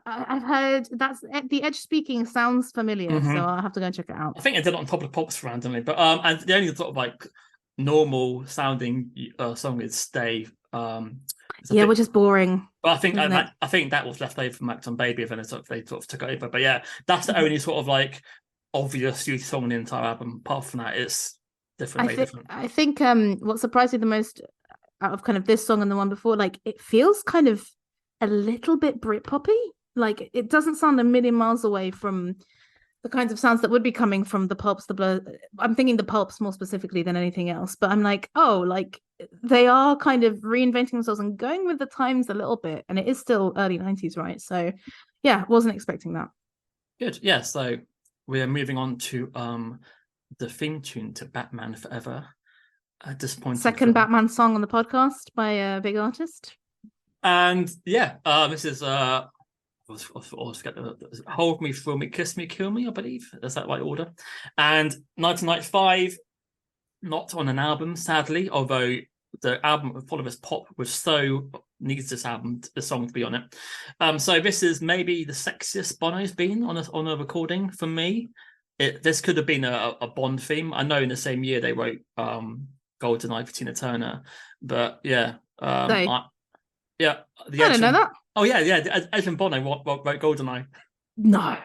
I've heard that's The Edge speaking sounds familiar, so I'll have to go and check it out. I think I did it on Top of the Pops randomly, but and the only sort of like normal sounding song is Stay. Which is boring. But I think that was left over from Acton Baby, and then they sort of took it over. But yeah, that's the only sort of like obvious youth song in the entire album. Apart from that, it's different. I think what surprised me the most out of kind of this song and the one before, like it feels kind of a little bit Britpoppy. Like it doesn't sound a million miles away from the kinds of sounds that would be coming from the Pulps, the Blur. I'm thinking the Pulps more specifically than anything else. But I'm like, oh, like they are kind of reinventing themselves and going with the times a little bit. And it is still early 90s, right? So yeah, wasn't expecting that. Good. Yeah, so we are moving on to the theme tune to Batman Forever. Disappointing. Second Batman song on the podcast by a big artist. And yeah, this is Hold Me, Thrill Me, Kiss Me, Kill Me, I believe. Is that right order? And 1995, not on an album, sadly, although the album Full of Us Pop was so needs this song to be on it. So this is maybe the sexiest Bono's been on a recording for me. This could have been a Bond theme. I know in the same year they wrote GoldenEye for Tina Turner, but yeah, I don't know that. Oh yeah, Edmund Bono wrote GoldenEye. No,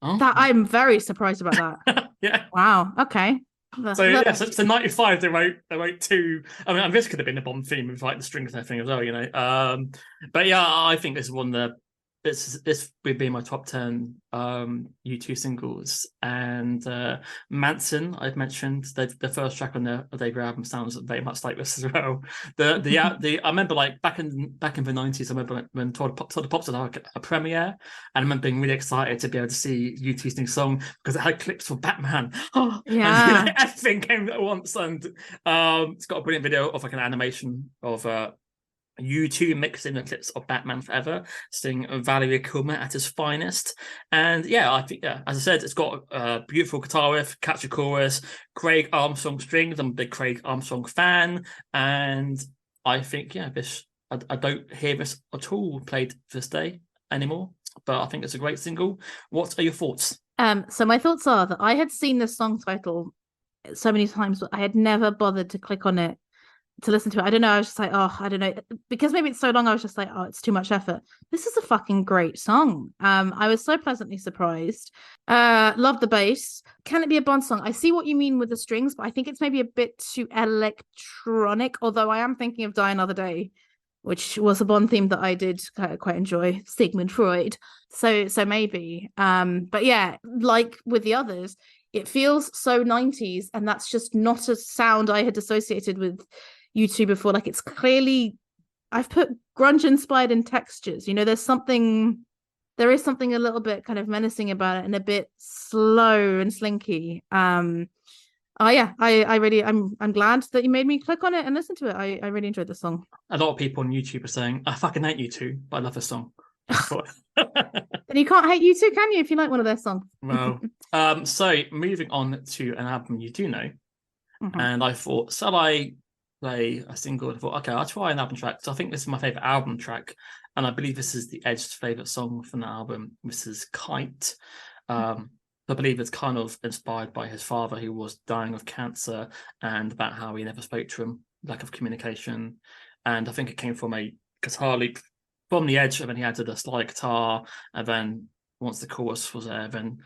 that I'm very surprised about that. Yeah. Wow. Okay. So 95 they wrote two. I mean, this could have been a Bond theme with like the strings and everything as well, you know. But yeah, I think this is one of the. This would be my top 10 U2 singles, and Manson I've mentioned the first track on their album sounds very much like this as well. I remember like back in the 90s, I remember when Todd Pops had like a premiere, and I remember being really excited to be able to see U2's new song because it had clips for Batman. Yeah, and, everything came at once, and it's got a brilliant video of like an animation of U2 mixing the clips of Batman Forever, seeing Valerie Kilmer at his finest. And yeah, I think, as I said, it's got a beautiful guitar riff, catchy chorus, Craig Armstrong strings. I'm a big Craig Armstrong fan. And I think, yeah, I don't hear this at all played this day anymore, but I think it's a great single. What are your thoughts? So my thoughts are that I had seen this song title so many times, but I had never bothered to click on it to listen to it. I don't know. I was just like, oh, I don't know. Because maybe it's so long, I was just like, oh, it's too much effort. This is a fucking great song. I was so pleasantly surprised. Love the bass. Can it be a Bond song? I see what you mean with the strings, but I think it's maybe a bit too electronic, although I am thinking of Die Another Day, which was a Bond theme that I did quite enjoy. Sigmund Freud. So maybe. But yeah, like with the others, it feels so 90s, and that's just not a sound I had associated with U2 before. Like it's clearly, I've put grunge inspired in textures, you know, there is something a little bit kind of menacing about it and a bit slow and slinky. I'm glad that you made me click on it and listen to it. I really enjoyed the song. A lot of people on YouTube are saying I fucking hate U2, but I love this song. And you can't hate U2, can you, if you like one of their songs? Well, so moving on to an album you do know, and I thought, shall I play a single? I thought, okay, I'll try an album track. So I think this is my favorite album track, and I believe this is the Edge's favorite song from the album. This is Kite. For I believe it's kind of inspired by his father, who was dying of cancer, and about how he never spoke to him, lack of communication. And I think it came from a guitar leap from the edge, and then he added a slide guitar, and then once the chorus was there, then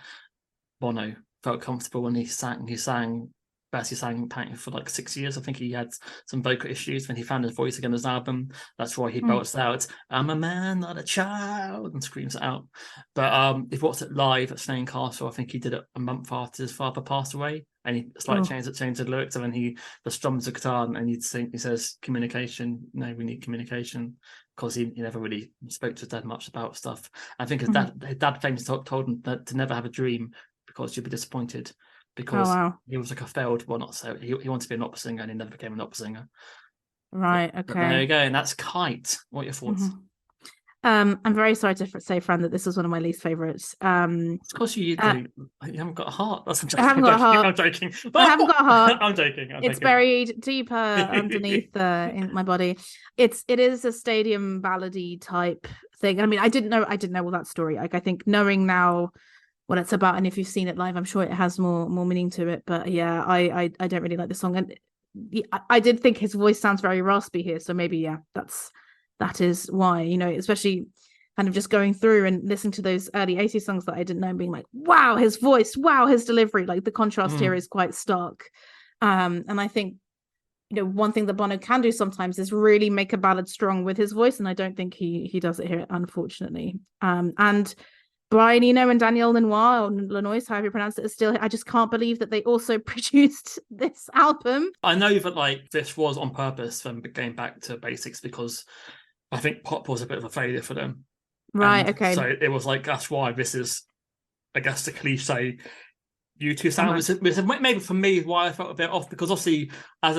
Bono felt comfortable when he sang. He sang apparently for like 6 years. I think he had some vocal issues. When he found his voice again on his album, that's why he belts out, "I'm a man, not a child," and screams it out. But if you watched it live at Slane Castle, I think he did it a month after his father passed away, and he slightly changed the lyrics, and then he just strums the guitar and he says communication. No, we need communication, because he never really spoke to his dad much about stuff. I think his dad famously told him that to never have a dream, because you'll be disappointed, because he was like a failed, well, not so, he wanted to be an opera singer, and he never became an opera singer. Right, okay. But there you go, and that's Kite. What are your thoughts? I'm very sorry to say, Fran, that this was one of my least favorites. Of course you do. You haven't got a heart. That's I haven't got a heart. I'm joking. I haven't got a heart. I'm joking. It's buried deeper underneath in my body. It is a stadium ballady type thing. I mean, I didn't know all that story. Like, I think knowing now what it's about, and if you've seen it live, I'm sure it has more meaning to it. But yeah, I don't really like the song, and I did think his voice sounds very raspy here, so maybe that is why, especially kind of just going through and listening to those early 80s songs that I didn't know, and being like, wow, his voice, wow, his delivery, like the contrast here is quite stark. And I think, one thing that Bono can do sometimes is really make a ballad strong with his voice, and I don't think he does it here, unfortunately. And Brian Eno and Danielle Lanois, or Lanois, however you pronounce it, is still here. I just can't believe that they also produced this album. I know that like this was on purpose, them going back to basics, because I think pop was a bit of a failure for them. Right, okay. So it was like, that's why this is, I guess, the cliche U2 sound. Was maybe for me why I felt a bit off, because obviously I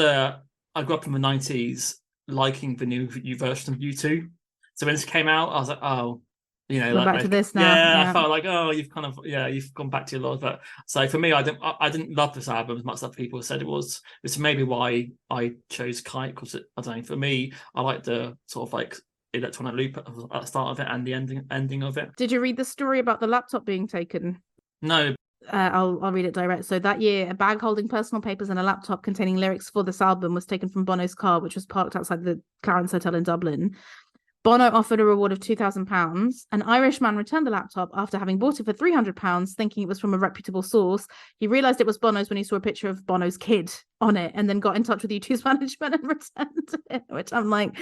grew up in the 90s liking the new version of U2. So when this came out, I was like, oh, back to this now. Yeah, I felt like, oh, you've gone back to your lot of that. So for me, I didn't love this album as much as people said it was. It's maybe why I chose Kite, because I don't know, for me, I like the sort of like electronic loop at the start of it and the ending of it. Did you read the story about the laptop being taken? No. I'll read it direct. So that year, a bag holding personal papers and a laptop containing lyrics for this album was taken from Bono's car, which was parked outside the Clarence Hotel in Dublin. Bono offered a reward of £2,000. An Irish man returned the laptop after having bought it for £300, thinking it was from a reputable source. He realised it was Bono's when he saw a picture of Bono's kid on it, and then got in touch with U2's management and returned it, which I'm like,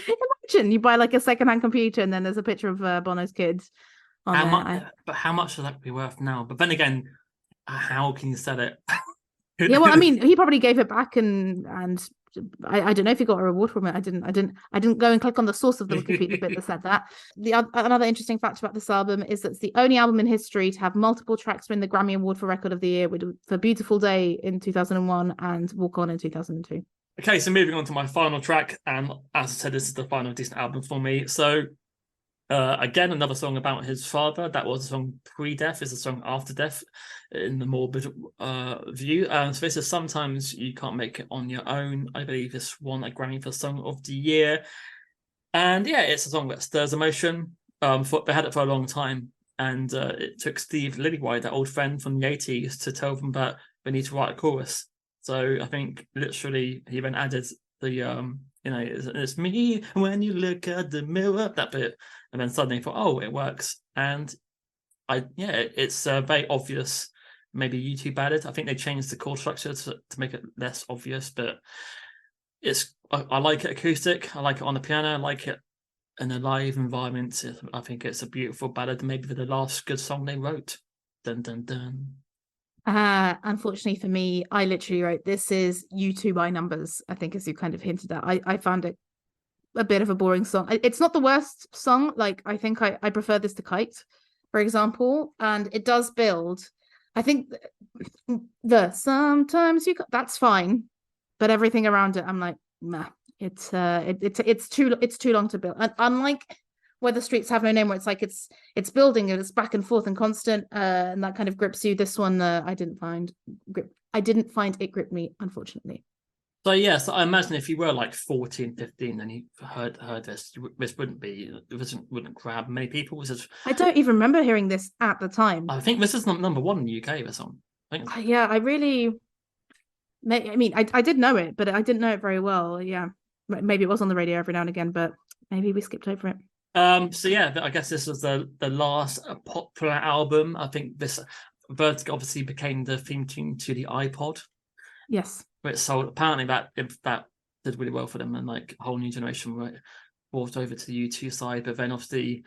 imagine you buy like a secondhand computer and then there's a picture of Bono's kid on there. But how much would that be worth now? But then again, how can you sell it? Yeah, well, I mean, he probably gave it back, and I don't know if he got a reward from it. I didn't go and click on the source of the Wikipedia bit that said that. Another interesting fact about this album is that it's the only album in history to have multiple tracks win the Grammy Award for Record of the Year, for Beautiful Day in 2001 and Walk On in 2002. Okay, so moving on to my final track, and as I said, this is the final decent album for me. So again, another song about his father. That was a song pre-death. Is a song after death in the morbid view. So this is Sometimes You Can't Make It On Your Own. I believe this won a Grammy for Song of the Year. And yeah, it's a song that stirs emotion. They had it for a long time. And it took Steve Lillywhite, that old friend from the 80s, to tell them that they need to write a chorus. So I think literally he then added the it's me when you look at the mirror, that bit, and then suddenly thought, oh, it works. And it's very obvious. Maybe YouTube added. I think they changed the chord structure to make it less obvious, but I like it acoustic. I like it on the piano. I like it in a live environment. I think it's a beautiful ballad. Maybe the last good song they wrote. Dun dun dun. Unfortunately for me, I literally wrote, this is U2 by numbers, I think, as you kind of hinted at. I found it a bit of a boring song. It's not the worst song. Like, I think I prefer this to Kite, for example, and it does build. I think the Sometimes You that's fine, but everything around it, I'm like, nah. It's too long to build. And unlike Where the Streets Have No Name, where it's like it's building and it's back and forth and constant, and that kind of grips you. This one, I didn't find it gripped me, unfortunately. So yeah, so I imagine if you were like 14, 15 and you heard this, this wouldn't grab many people. I don't even remember hearing this at the time. I think this is number one in the UK. This song. Yeah, I mean, I did know it, but I didn't know it very well. Yeah, maybe it was on the radio every now and again, but maybe we skipped over it. So yeah, I guess this was the last popular album. I think this Vertigo obviously became the theme tune to the iPod. Yes. Which sold, apparently that did really well for them, and like a whole new generation were brought over to the U2 side. But then obviously,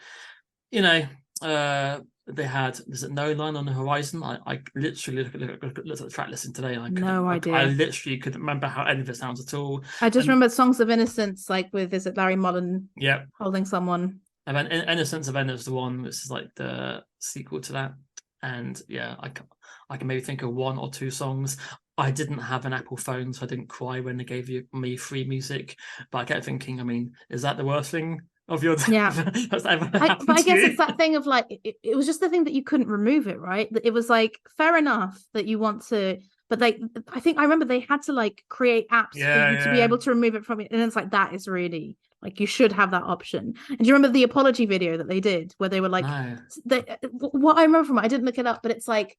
you know, they had, is it No Line on the Horizon? I literally looked at the track listing today, and no idea. I literally couldn't remember how any of it sounds at all. I just remember Songs of Innocence, like with, is it Larry Mullen? Yeah, holding someone. And then Innocence of N is the one which is like the sequel to that. And yeah, I can maybe think of one or two songs. I didn't have an Apple phone, so I didn't cry when they gave me free music. But I kept thinking, I mean, is that the worst thing of your yeah that's ever happened but I guess you? it's that thing of like it was just the thing that you couldn't remove it, right? It was like fair enough that you want to, but like I think I remember they had to like create apps for you to be able to remove it from it, and it's like that is really like you should have that option. And do you remember the apology video that they did where they were like what I remember from it, I didn't look it up, but it's like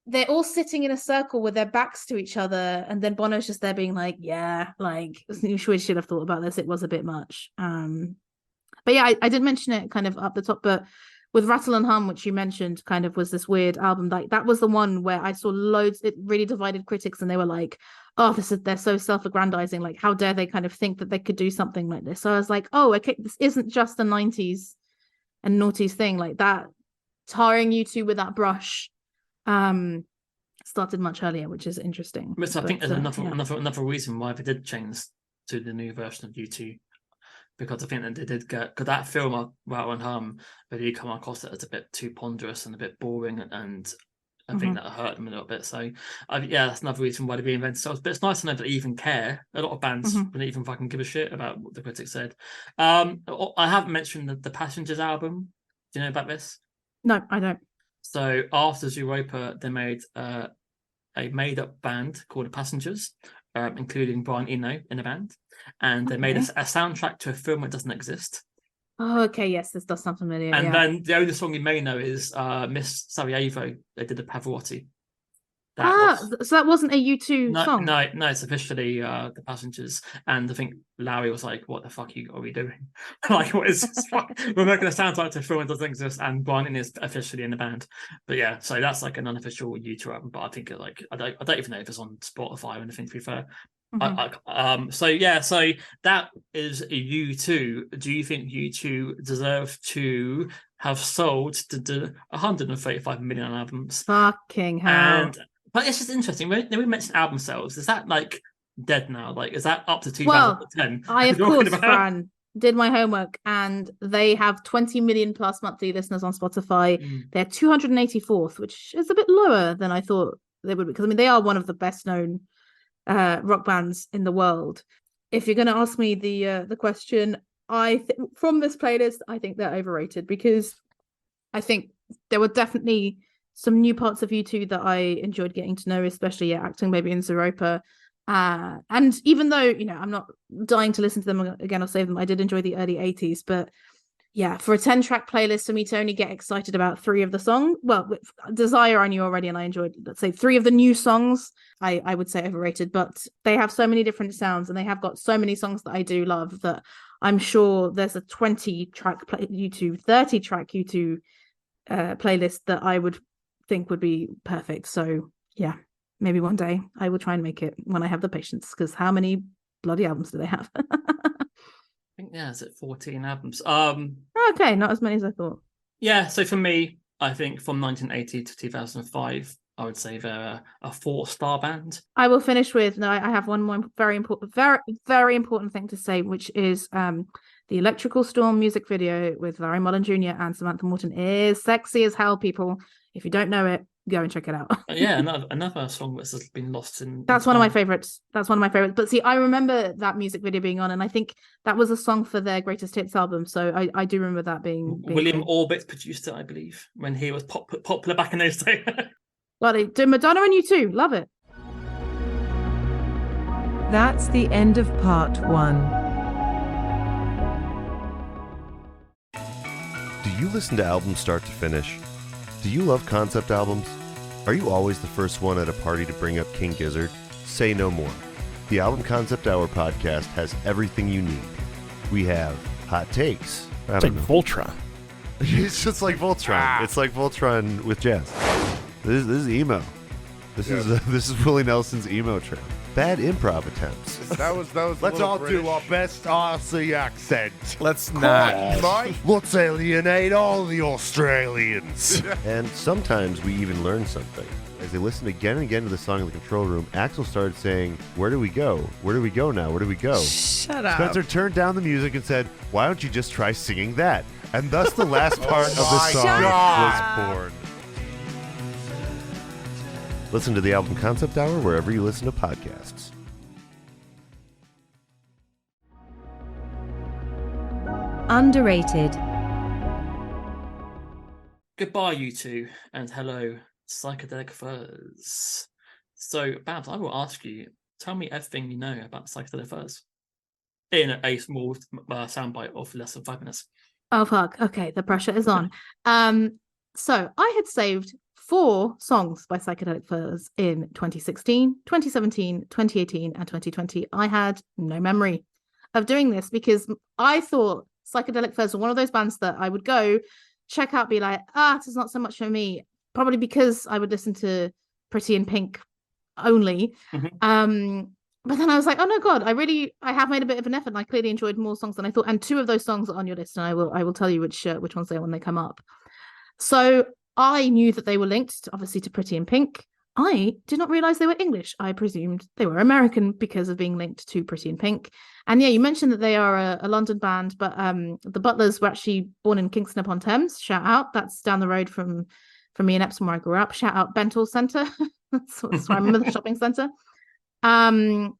they're all sitting in a circle with their backs to each other, and then Bono's just there being like, yeah, like we should have thought about this, it was a bit much. But yeah, I did mention it kind of up the top, but with Rattle and Hum, which you mentioned, kind of was this weird album. Like that was the one where I saw loads, it really divided critics, and they were like, oh, they're so self-aggrandizing, like how dare they kind of think that they could do something like this. So I was like, oh, okay, this isn't just a 90s and noughties thing. Like that tarring U2 with that brush started much earlier, which is interesting. But I think there's another reason why they did change to the new version of U2, because I think that they did get, because that film Rattle and Hum, they did come across it as a bit too ponderous and a bit boring, and I think that hurt them a little bit. So yeah, that's another reason why they reinvented themselves. But it's nice to know that they even care. A lot of bands don't even fucking give a shit about what the critics said. I haven't mentioned the Passengers album. Do you know about this? No, I don't. So after Zooropa, they made a made-up band called the Passengers, including Brian Eno in the band, and they made a soundtrack to a film that doesn't exist. Oh, okay, yes, this does sound familiar. And then the only song you may know is Miss Sarajevo. They did a Pavarotti. So that wasn't a U2 song? No, it's officially the Passengers. And I think Larry was like, what the fuck are we doing? Like, what is this? We're making a soundtrack to a film that doesn't exist, and Brian is officially in the band. But yeah, so that's like an unofficial U2 album, but I think I don't even know if it's on Spotify or anything, to be fair. So that is U2. Do you think U2 deserve to have sold to 135 million albums? Fucking hell. But it's just interesting. When we mentioned album sales, is that like dead now? Like, is that up to 2010? Well, I of course, Fran, did my homework, and they have 20 million plus monthly listeners on Spotify. They're 284th, which is a bit lower than I thought they would be, because I mean they are one of the best known rock bands in the world. If you're going to ask me the question, from this playlist, I think they're overrated, because I think there were definitely some new parts of U2 that I enjoyed getting to know, especially Acting Baby and Zooropa. And even though, I'm not dying to listen to them again or save them, I did enjoy the early 80s. But yeah, for a 10-track playlist, for me to only get excited about 3 of the songs, well, with Desire I knew already and I enjoyed, let's say 3 of the new songs, I would say overrated. But they have so many different sounds, and they have got so many songs that I do love, that I'm sure there's a 20-track U2, 30-track U2 playlist that I would think would be perfect. So yeah, maybe one day I will try and make it, when I have the patience, because how many bloody albums do they have? I think it's at 14 albums. Okay, not as many as I thought. Yeah, so for me, I think from 1980 to 2005, I would say they're a 4-star band. I will finish with, I have one more very important thing to say, which is the Electrical Storm music video with Larry Mullen Jr. and Samantha Morton is sexy as hell, people. If you don't know it, go and check it out. Yeah, another song that's been lost in. That's one of my favorites. But see, I remember that music video being on, and I think that was a song for their greatest hits album. So I do remember that being William Orbit produced it, I believe, when he was popular back in those days. Well, they do Madonna and U2. Love it. That's the end of part 1. Do you listen to albums start to finish? Do you love concept albums? Are you always the first one at a party to bring up King Gizzard? Say no more. The Album Concept Hour podcast has everything you need. We have hot takes. It's like Voltron. It's just like Voltron. It's like Voltron with jazz. This is emo. This is Willie Nelson's emo trip. Bad improv attempts. That was. Let's all do our best Aussie accent. Let's not. Let's alienate all the Australians. And sometimes we even learn something. As they listened again and again to the song in the control room, Axel started saying, "Where do we go? Where do we go now? Where do we go?" Shut up. Spencer turned down the music and said, "Why don't you just try singing that?" And thus the last part of the song was born. Listen to the Album Concept Hour wherever you listen to podcasts. Underrated. Goodbye, you two, and hello, Psychedelic Furs. So, Babs, I will ask you, tell me everything you know about Psychedelic Furs in a small soundbite of less than 5 minutes. Oh, fuck. Okay, the pressure is on. So I had saved 4 songs by Psychedelic Furs in 2016, 2017, 2018, and 2020. I had no memory of doing this because I thought Psychedelic Furs were one of those bands that I would go check out, be like, this is not so much for me. Probably because I would listen to Pretty in Pink only. Mm-hmm. But then I was like, oh no, God, I have made a bit of an effort, and I clearly enjoyed more songs than I thought. And 2 of those songs are on your list, and I will tell you which ones they are when they come up. So I knew that they were linked, obviously, to Pretty in Pink. I did not realize they were English. I presumed they were American because of being linked to Pretty in Pink. And yeah, you mentioned that they are a London band, but the Butlers were actually born in Kingston upon Thames. Shout out. That's down the road from me in Epsom where I grew up. Shout out Bentall Centre. that's where I remember the shopping centre. And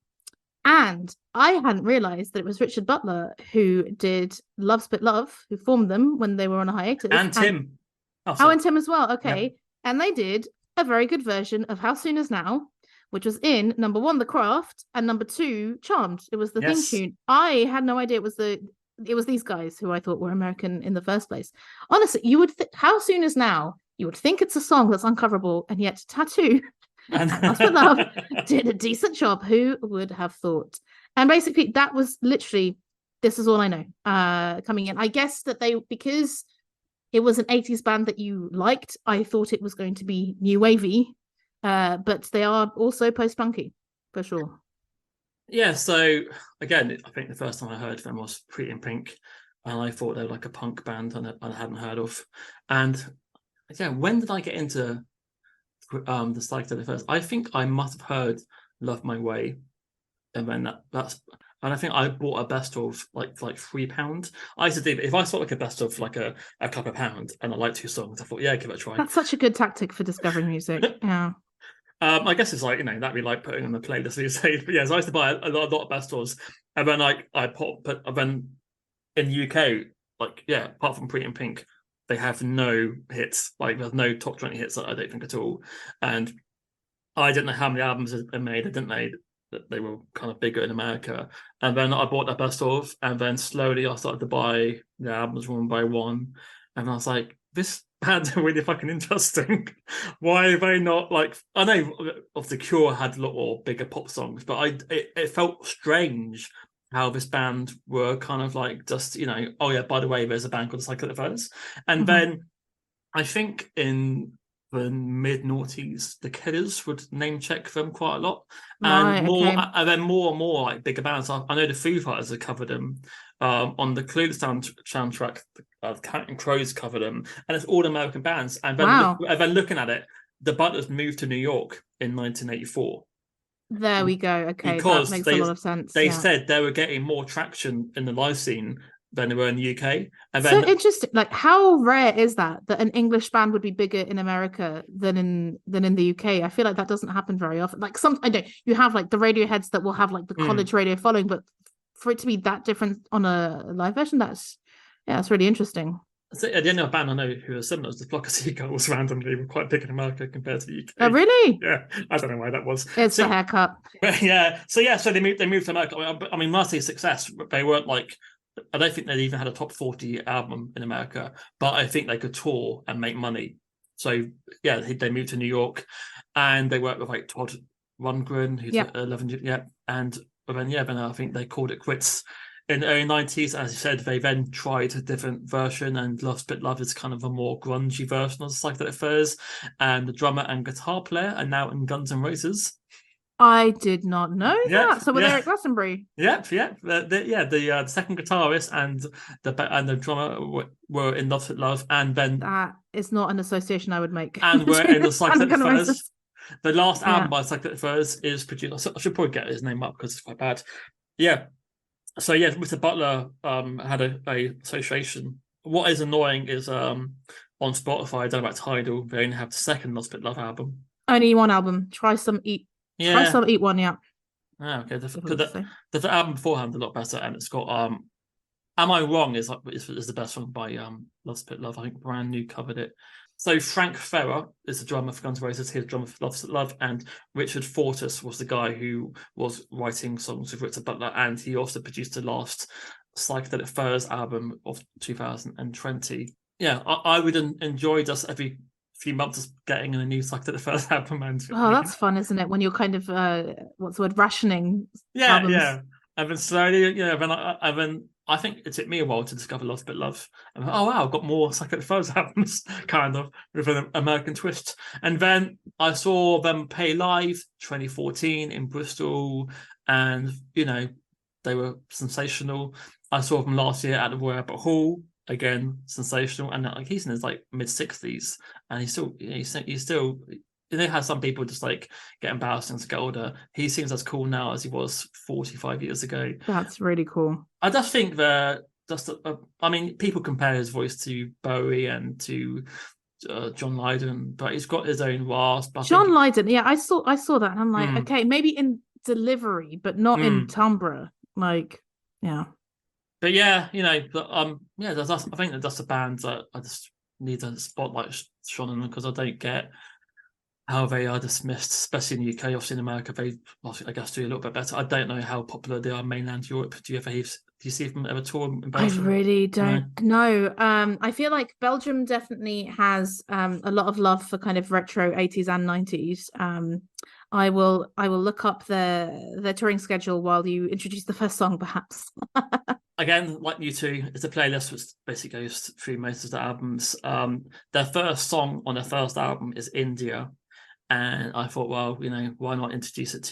I hadn't realized that it was Richard Butler who did Love Spit Love, who formed them when they were on a hiatus. And Tim. And Tim as well. Okay. Yeah. And they did a very good version of How Soon Is Now, which was in number 1, The Craft, and number 2, Charmed. It was the theme tune. I had no idea it was these guys who I thought were American in the first place. Honestly, you would How Soon Is Now, you would think it's a song that's uncoverable, and yet Tattoo and Love Spit Love did a decent job. Who would have thought? And basically that was literally, this is all I know coming in. I guess that because it was an 80s band that you liked, I thought it was going to be new wavy, but they are also post-punky, for sure. Yeah, so again, I think the first time I heard them was Pretty in Pink, and I thought they were like a punk band I hadn't heard of. And yeah, when did I get into the Psychedelic Furs? I think I must have heard Love My Way, and then that's... And I think I bought a best of like £3. I used to do, if I saw like a best of like a couple of £1 and I liked 2 songs, I thought, yeah, give it a try. That's such a good tactic for discovering music. Yeah. I guess it's like, that'd be like putting on the playlist these days. But yeah, so I used to buy a lot of best ofs, and then but then in the UK, like, yeah, apart from Pretty in Pink, they have no hits. Like, there's no top 20 hits, I don't think, at all. And I didn't know how many albums they made. I didn't know that they were kind of bigger in America. And then I bought that best of, and then slowly I started to buy the albums one by one. And I was like, this band's really fucking interesting. Why are they not like... I know of The Cure had a lot more bigger pop songs, but it felt strange how this band were kind of like just, oh yeah, by the way, there's a band called the Psychedelic Furs. And then I think in the mid-noughties, the Killers would name check them quite a lot, and and then more and more like bigger bands. I know the Foo Fighters have covered them on the Clueless soundtrack. Counting Crows covered them, and it's all American bands. And then looking at it, the Butlers moved to New York in 1984. There we go. Okay, because that makes a lot of sense. They said they were getting more traction in the live scene than they were in the UK. And so interesting. Like, how rare is that an English band would be bigger in America than in the UK? I feel like that doesn't happen very often. Like, you have like the Radioheads that will have like the college radio following, but for it to be that different on a live version, that's really interesting. So, the only band I know who are similar is the Flock of Seagulls. Randomly, were quite big in America compared to the UK. Oh, really? Yeah, I don't know why that was. It's the haircut. Yeah, so they moved to America. I mean, Marty's success, they weren't like. I don't think they even had a top 40 album in America, but I think they could tour and make money. So yeah, they moved to New York, and they worked with like Todd Rundgren, who's 11, and then I think they called it quits in the early 90s. As you said, they then tried a different version, and Lost But Love is kind of a more grungy version of Psychedelic Furs, and the drummer and guitar player are now in Guns N' Roses. I did not know that. So with Eric Glastonbury. The second guitarist and the drummer were in Lost But Love, and then that is not an association I would make. And we're in the Psychedelic Furs. The last album by Psychedelic Furs is produced. I should probably get his name up because it's quite bad. Yeah. So yeah, Mr. Butler had a association. What is annoying is on Spotify, I don't know about Tidal, they only have the second Lost But Love album. Only one album. Try some Eat One, yeah. Oh, okay. The album beforehand a lot better, and it's got Am I Wrong is the best song by Lost But Love. I think Brand New covered it. So Frank Ferrer is the drummer for Guns N' Roses. He's the drummer for Lost But Love, and Richard Fortus was the guy who was writing songs with Richard Butler, and he also produced the last Psychedelic Furs album of 2020. Yeah, I would enjoy just every few months getting a new Psychedelic Furs album. And that's fun, isn't it? When you're kind of what's the word, rationing albums. Yeah. And then slowly, I think it took me a while to discover Lost But Love. And I've got more Psychedelic Furs albums, kind of, with an American twist. And then I saw them play live 2014 in Bristol, and they were sensational. I saw them last year at the Royal Albert Hall. Again, sensational, and he's in his like mid-60s, and he's still. How some people just like get embarrassed as they get older. He seems as cool now as he was 45 years ago. That's really cool. I just think that people compare his voice to Bowie and to John Lydon, but he's got his own rasp. Lydon, yeah, I saw that, and I'm like, okay, maybe in delivery, but not in timbre. Like, yeah. But yeah, I think that's a band that I just need a spotlight shone on, because I don't get how they are dismissed, especially in the UK. Obviously in America, they I guess do a little bit better. I don't know how popular they are in mainland Europe. Do you see them ever tour in Belgium? I really don't know. I feel like Belgium definitely has a lot of love for kind of retro 80s and 90s. I will look up their touring schedule while you introduce the first song, perhaps. Again, like U2, it's a playlist which basically goes through most of the albums. Their first song on their first album is India, and I thought, well, why not introduce it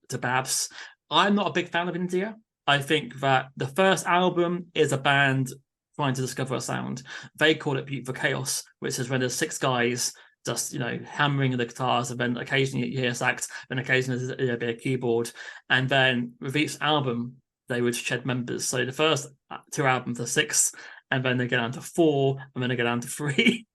to Babs? I'm not a big fan of India. I think that the first album is a band trying to discover a sound. They call it Beautiful Chaos, which is when there's 6 guys just hammering the guitars, and then occasionally you hear sax, then occasionally there's a bit of keyboard, and then with each album they would shed members. So the first 2 albums are 6, and then they get down to 4, and then they get down to 3.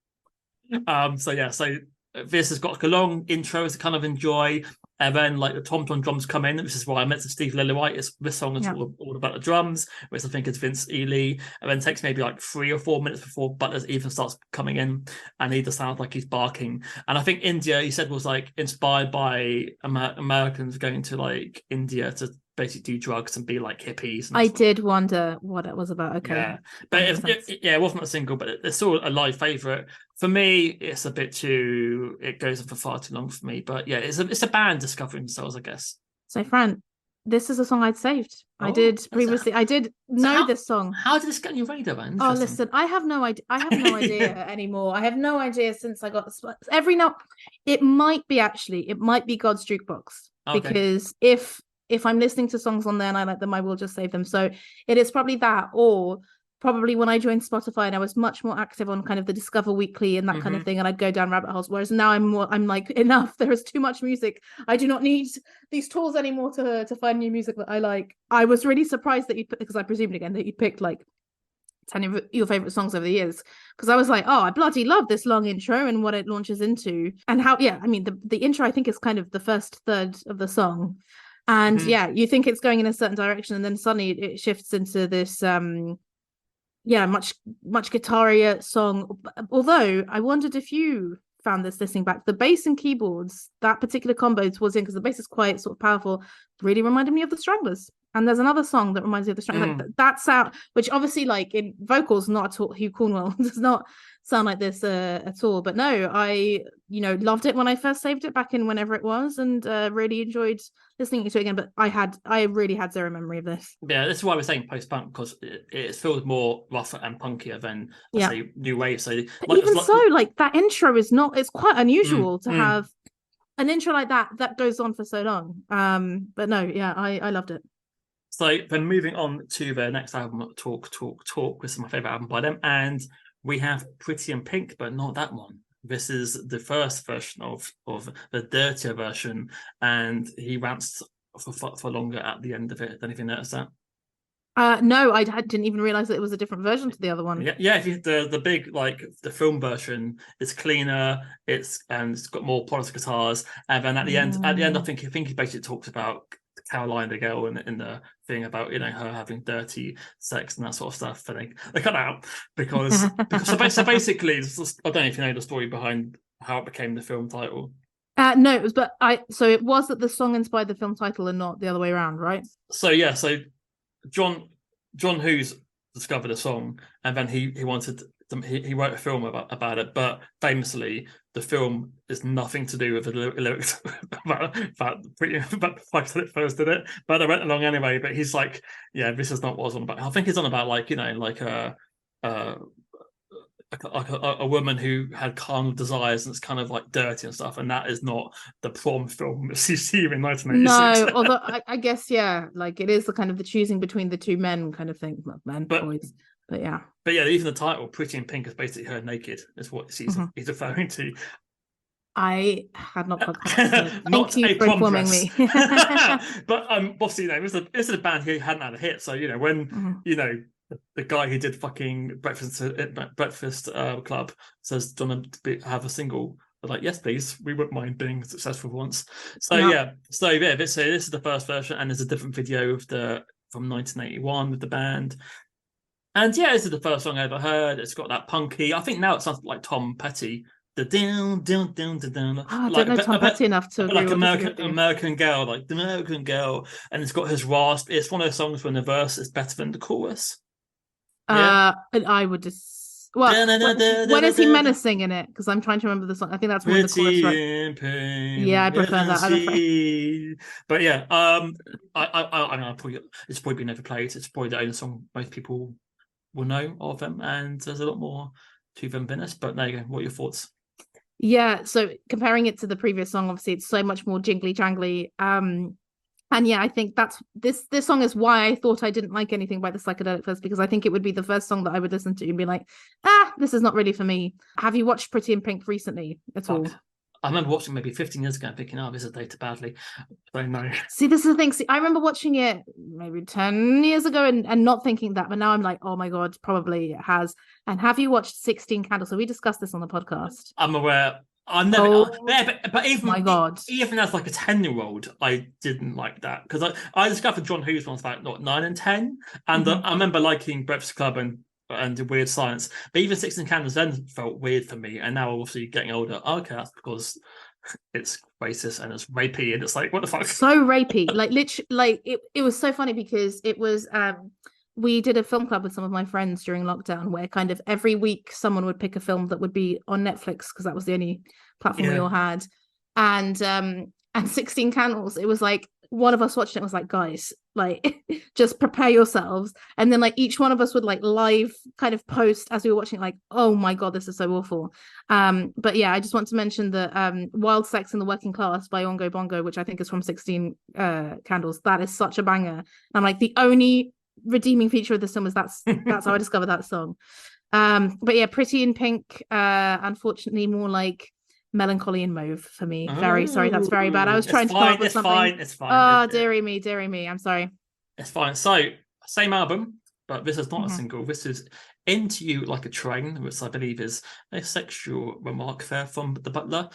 So this has got a long intro to kind of enjoy, and then like the tom-tom drums come in, which is why I mentioned Steve Lillywhite. This song is all about the drums, which I think is Vince Ely, and then takes maybe like 3 or 4 minutes before Butters even starts coming in, and he just sounds like he's barking. And I think India, he said, was like inspired by Americans going to like India to basically do drugs and be like hippies. I did wonder what it was about. Okay, yeah, but it wasn't a single, but it's still a live favorite for me. It's a bit too. It goes on for far too long for me. But yeah, it's a band discovering themselves, I guess. So, Fran, this is a song I'd saved. I did previously. I did know this song. How did this get on your radar, man? Oh, listen, I have no idea. I have no idea anymore. I have no idea since I got every now. It might be God's Jukebox, because if I'm listening to songs on there and I like them, I will just save them. So it is probably that, or probably when I joined Spotify and I was much more active on kind of the Discover Weekly and that kind of thing, and I'd go down rabbit holes. Whereas now I'm like, enough. There is too much music. I do not need these tools anymore to find new music that I like. I was really surprised that because I presumed again that you picked like 10 of your favorite songs over the years, because I was like, I bloody love this long intro and what it launches into, and how the intro I think is kind of the first third of the song. And you think it's going in a certain direction, and then suddenly it shifts into this much guitar-ier song. Although I wondered if you found this listening back, the bass and keyboards, that particular combo towards the end, because the bass is quite sort of powerful, really reminded me of the Stranglers. And there's another song that reminds me of the Stranglers. That sound, which obviously, like, in vocals, not at all, Hugh Cornwell does not sound like this at all. But no, I loved it when I first saved it back in whenever it was, and really enjoyed listening to it again. But I really had zero memory of this. Yeah, this is why we're saying post-punk, because it feels more rougher and punkier than say new wave. So but even like that intro is not, it's quite unusual to have an intro like that goes on for so long. But no, yeah, I loved it. So then moving on to the next album, Talk, this is my favourite album by them, and we have Pretty in Pink, but not that one. This is the first version of the dirtier version, and he rants for longer at the end of it. Don't you notice that? No, I didn't even realise that it was a different version to the other one. Yeah. If the big, like, the film version is cleaner, it's got more polished guitars, and then at the end, I think he basically talks about Caroline, the girl in the thing about her having dirty sex and that sort of stuff. And they cut out because so basically, I don't know if you know the story behind how it became the film title. No, it was, so it was that the song inspired the film title and not the other way around, right? So John Hughes discovered a song, and then he wanted he wrote a film about it, but famously the film is nothing to do with the lyrics about Psychedelic Furs, did it? But I went along anyway. But he's like, yeah, this is not what I was on about. I think it's on about like a woman who had carnal desires, and it's kind of like dirty and stuff, and that is not the prom film that you see in 1986. No, although I guess like it is the kind of the choosing between the two men kind of thing, boys. But yeah, even the title "Pretty in Pink" is basically her naked. Is what he's referring to. I had not got that. Thank you for informing me. But obviously, this is a band who hadn't had a hit. So when the guy who did fucking Breakfast Club says, "Do you want to have a single?" They're like, "Yes, please. We wouldn't mind being successful once." This is the first version, and there's a different video from 1981 with the band. And this is the first song I ever heard. It's got that punky. I think now it sounds like Tom Petty. The down. I don't know Tom Petty enough to agree with American Girl, like the American Girl, and it's got his rasp. It's one of those songs when the verse is better than the chorus. And I would just when is he menacing in it? Because I'm trying to remember the song. I think that's one of the chorus, right? Yeah, I prefer that. But it's probably been overplayed. It's probably the only song most people will know of them, and there's a lot more to them than this. But there you go. What are your thoughts? Yeah, so comparing it to the previous song, obviously it's so much more jingly jangly. And yeah, I think that's this song is why I thought I didn't like anything by the Psychedelic Furs, because I think it would be the first song that I would listen to and be like, this is not really for me. Have you watched Pretty in Pink recently at all? I remember watching maybe 15 years ago and thinking, this is dated badly. So no. See, this is the thing. I remember watching it maybe 10 years ago and not thinking that, but now I'm like, oh my God, probably it has. And have you watched 16 Candles? So we discussed this on the podcast. I'm aware. I'm never, but even my God, even as like a 10-year-old, I didn't like that, because I discovered John Hughes when I was about 9 and 10, and I remember liking Breakfast Club and Weird Science, but even 16 Candles then felt weird for me, and now obviously getting older, okay, that's because it's racist and it's rapey, and it's like, what the fuck? So rapey, like literally, like it was so funny because it was we did a film club with some of my friends during lockdown, where kind of every week someone would pick a film that would be on Netflix, because that was the only platform we all had, and 16 Candles, it was like one of us watched it and was like, guys, like just prepare yourselves, and then like each one of us would like live kind of post as we were watching, like, oh my God, this is so awful. But yeah, I just want to mention that Wild Sex in the Working Class by Ongo Bongo, which I think is from 16 Candles, that is such a banger. I'm like, the only redeeming feature of this film is that's how I discovered that song. But yeah, Pretty in Pink, unfortunately more like Melancholy and Mauve for me. Very sorry, that's very bad. I was trying to come up with something. It's fine. Oh, dearie me, I'm sorry. It's fine. So same album, but this is not a single. This is Into You Like a Train, which I believe is a sexual remark there from the Butler.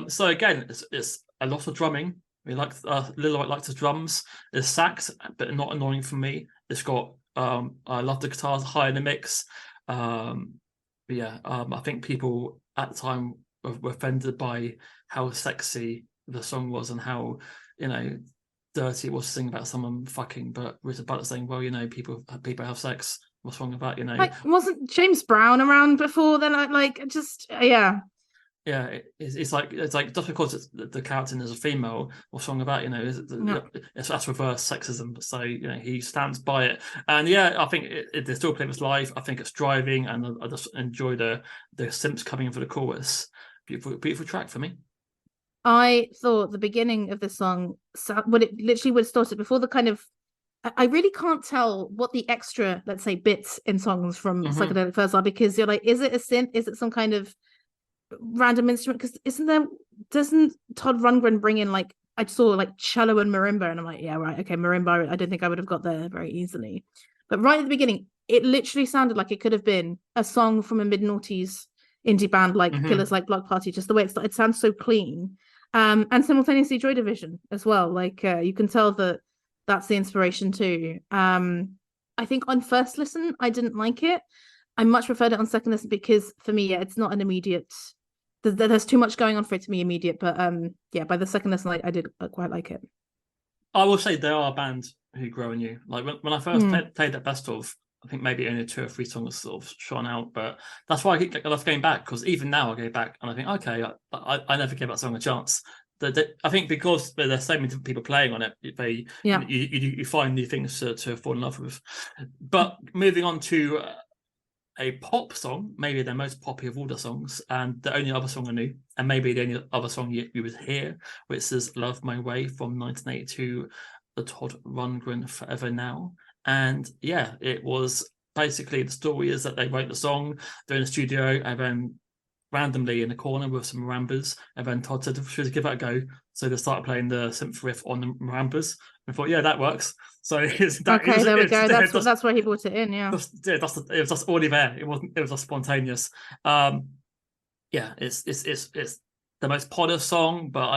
So again, it's a lot of drumming. We like Lil White likes the drums. There's sax, but not annoying for me. It's got I love the guitars high in the mix. But yeah, I think people at the time were offended by how sexy the song was and how, dirty it was to sing about someone fucking, but it was about saying, well, people have sex. What's wrong about, Like, wasn't James Brown around before then? Yeah. Yeah, it's like just because the character is a female, what's wrong about that's reverse sexism. So he stands by it, and yeah, I think they still play this live. I think it's driving, and I just enjoy the synths coming in for the chorus. Beautiful track for me. I thought the beginning of the song, when it literally would have started before the kind of, I really can't tell what the extra, let's say, bits in songs from Psychedelic Furs are, because you're like, is it a synth? Is it some kind of random instrument? Because doesn't Todd Rundgren bring in, like, I saw like cello and marimba, and I'm like, yeah, right, okay, marimba, I don't think I would have got there very easily. But right at the beginning, it literally sounded like it could have been a song from a mid-noughties indie band like Killers Like Block Party, just the way it sounds so clean. And simultaneously Joy Division as well. Like, you can tell that that's the inspiration too. I think on first listen I didn't like it. I much preferred it on second listen, because for me, it's not an immediate, there's too much going on for it to be immediate. But by the second listen I did quite like it. I will say there are bands who grow on you. Like when I first played that best of, I think maybe only 2 or 3 songs sort of shone out, but that's why I love going back, because even now I go back and I think, okay, I never gave that song a chance. I think because there's so many different people playing on it, you find new things to fall in love with. But moving on to a pop song, maybe the most poppy of all the songs, and the only other song I knew, and maybe the only other song you would hear, which is Love My Way from 1982, the Todd Rundgren Forever Now. And yeah, it was basically, the story is that they wrote the song, they're in the studio, and then randomly in the corner with some marimbas, and then Todd said, should we give that a go? So they started playing the synth riff on the marimbas, and I thought, yeah, that works. So there we go. That's why he brought it in. Yeah, it was just already there. It was just spontaneous. Yeah, it's the most polished song, but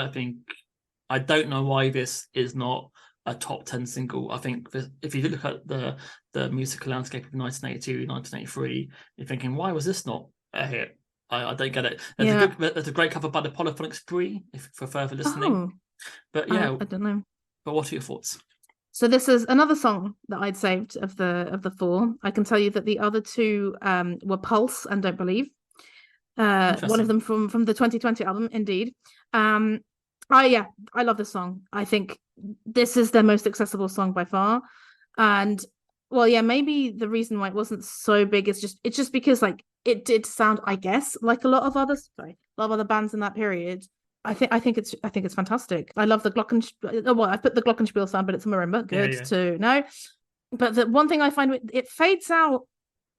I don't know why this is not a top 10 single. I think if you look at the musical landscape of 1982, 1983, you're thinking, why was this not a hit? I don't get it. There's a great cover by the Polyphonic Spree, for further listening. But yeah, I don't know. But what are your thoughts? So this is another song that I'd saved of the 4. I can tell you that the other 2 were Pulse and Don't Believe. One of them from the 2020 album, indeed. I love this song. I think this is their most accessible song by far. And well, yeah, maybe the reason why it wasn't so big is just because, like, it did sound, I guess, like a lot of other bands in that period. I think it's fantastic. I love the glockenspiel. Well, I put the glockenspiel sound, but it's a marimba. Good to know. But the one thing I find, it fades out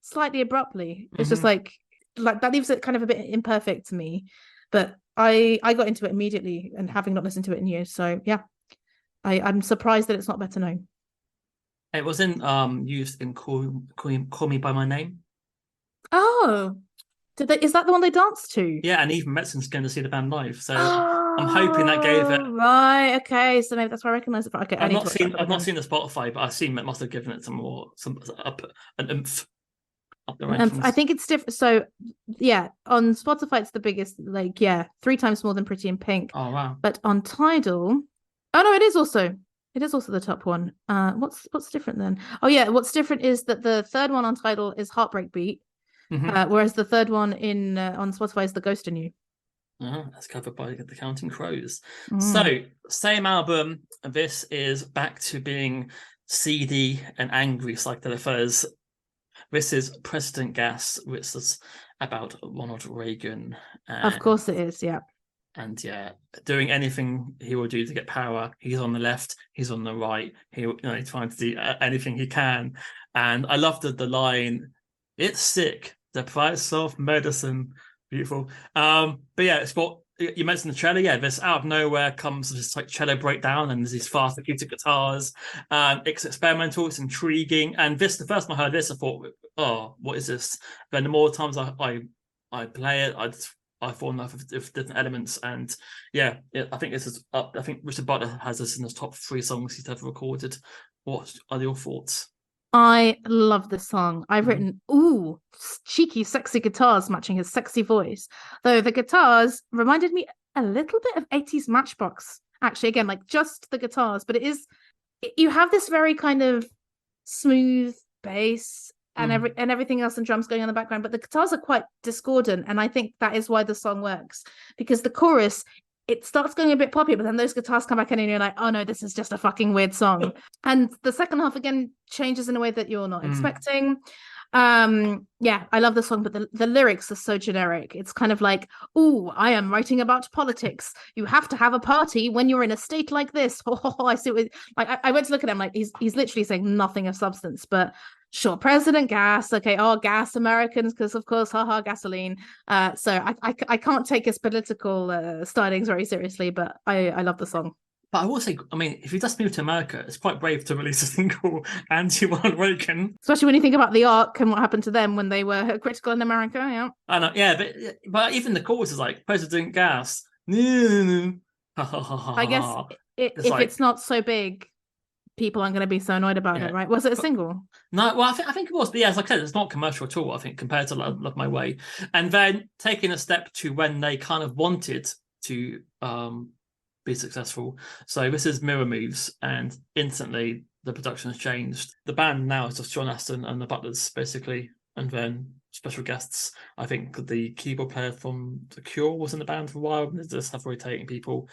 slightly abruptly. It's just like that leaves it kind of a bit imperfect to me. But I got into it immediately, and having not listened to it in years, so yeah, I'm surprised that it's not better known. It was used in Call Me by My Name. Oh, is that the one they danced to? Yeah, and even Metzon's going to see the band live, so I'm hoping that gave it. Right, okay, so maybe that's why I recognise it. Okay, I've not seen the Spotify, but I've seen it must have given it an oomph. I think it's different. So yeah, on Spotify it's the biggest, 3 times more than Pretty in Pink. Oh wow! But on Tidal, oh no, it is also the top one. What's different then? Oh yeah, what's different is that the third one on Tidal is Heartbreak Beat, whereas the third one on Spotify is The Ghost in You. That's covered by the Counting Crows. So same album. This is back to being seedy and angry Psychedelic Furs. This is President Gas, which is about Ronald Reagan. Of course it is, yeah. And yeah, doing anything he will do to get power. He's on the left, he's on the right. He's trying to do anything he can. And I love the line, "It's sick, the price of medicine." Beautiful. But yeah, it's what you mentioned, the cello. Yeah, this out of nowhere comes this like cello breakdown, and there's these fast acoustic guitars. It's experimental, it's intriguing. And the first time I heard this, I thought, oh, what is this? Then the more times I play it, I fall in love with different elements. And yeah, I think this is up. I think Richard Butler has this in his top 3 songs he's ever recorded. What are your thoughts? I love this song. I've written, ooh, cheeky, sexy guitars matching his sexy voice. Though the guitars reminded me a little bit of 80s Matchbox. Actually, again, like just the guitars, but you have this very kind of smooth bass and everything else and drums going on in the background, but the guitars are quite discordant, and I think that is why the song works, because the chorus, it starts going a bit poppy, but then those guitars come back in and you're like, oh no, this is just a fucking weird song. And the second half again changes in a way that you're not expecting. Yeah, I love the song, but the lyrics are so generic. It's kind of like, "Ooh, I am writing about politics. You have to have a party when you're in a state like this." I see what, like, I went to look at him, like he's literally saying nothing of substance, but sure, President Gas, okay, gas Americans, because of course, haha, gasoline. So I can't take his political stylings very seriously, but I love the song. But I will say, I mean, if you just moved to America, it's quite brave to release a single anti-Ronald Reagan. Especially when you think about the ARC and what happened to them when they were critical in America, yeah. I know, yeah, but even the chorus is like, President Gas. I guess if like, it's not so big, people aren't going to be so annoyed about it, right? Was it a single? No, well, I think it was. But yeah, as I said, it's not commercial at all, I think, compared to Love My Way. And then taking a step to when they kind of wanted to be successful. So this is Mirror Moves, and instantly the production has changed. The band now is just John Aston and the Butlers, basically, and then special guests. I think the keyboard player from The Cure was in the band for a while, and they just have rotating people.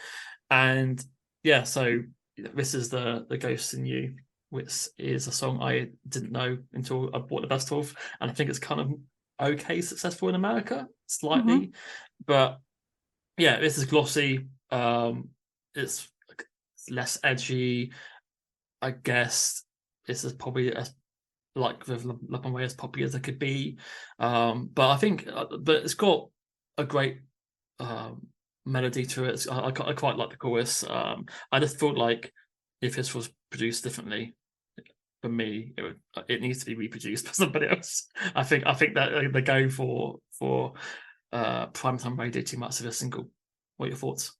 And yeah, so this is the Ghosts in You, which is a song I didn't know until I bought the best of, and I think it's kind of okay successful in America, slightly. But yeah, this is glossy. It's less edgy, I guess. This is probably like with Love My Way as poppy as it could be, but I think, but it's got a great melody to it. I quite like the chorus. I just thought like if this was produced differently, for me, it needs to be reproduced by somebody else. I think that they're going for primetime radio too much of a single. What are your thoughts?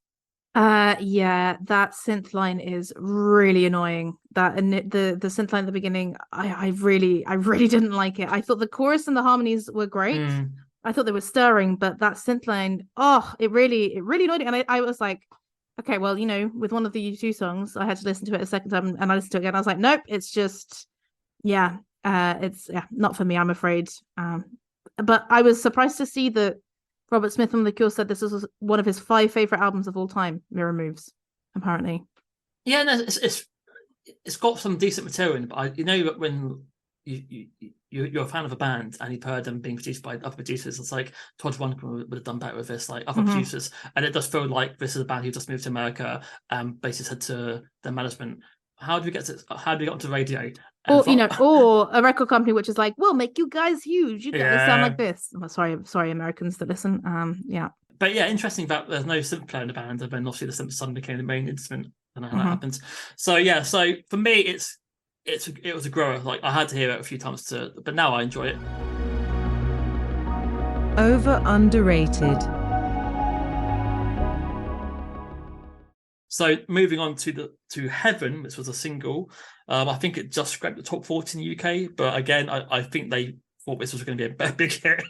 Yeah, that synth line is really annoying. That, and the synth line at the beginning, I really didn't like it. I thought the chorus and the harmonies were great. I thought they were stirring, but that synth line, it really annoyed me. And I was like, okay, well, you know, with one of the U2 songs, I had to listen to it a second time, and I listened to it again. I was like, nope, it's just, it's not for me, I'm afraid. But I was surprised to see that Robert Smith from The Cure said this was one of his 5 favorite albums of all time, Mirror Moves, apparently. Yeah, no, it's got some decent material in it, but you know, when you're a fan of a band and you've heard them being produced by other producers, it's like Todd Rundgren would have done better with this, like other producers, and it does feel like this is a band who just moved to America and basically said to their management, how do we get onto radio? And or a record company which is like, we'll make you guys huge. You guys sound like this. Oh, sorry, Americans that listen. But yeah, interesting that there's no synth player in the band, and then obviously the synth suddenly became the main instrument. I don't know how that happens. So yeah, so for me, it was a grower. Like I had to hear it a few times but now I enjoy it. Underrated. So moving on to Heaven, which was a single. I think it just scraped the top 40 in the UK, but again, I think they thought this was going to be a big hit.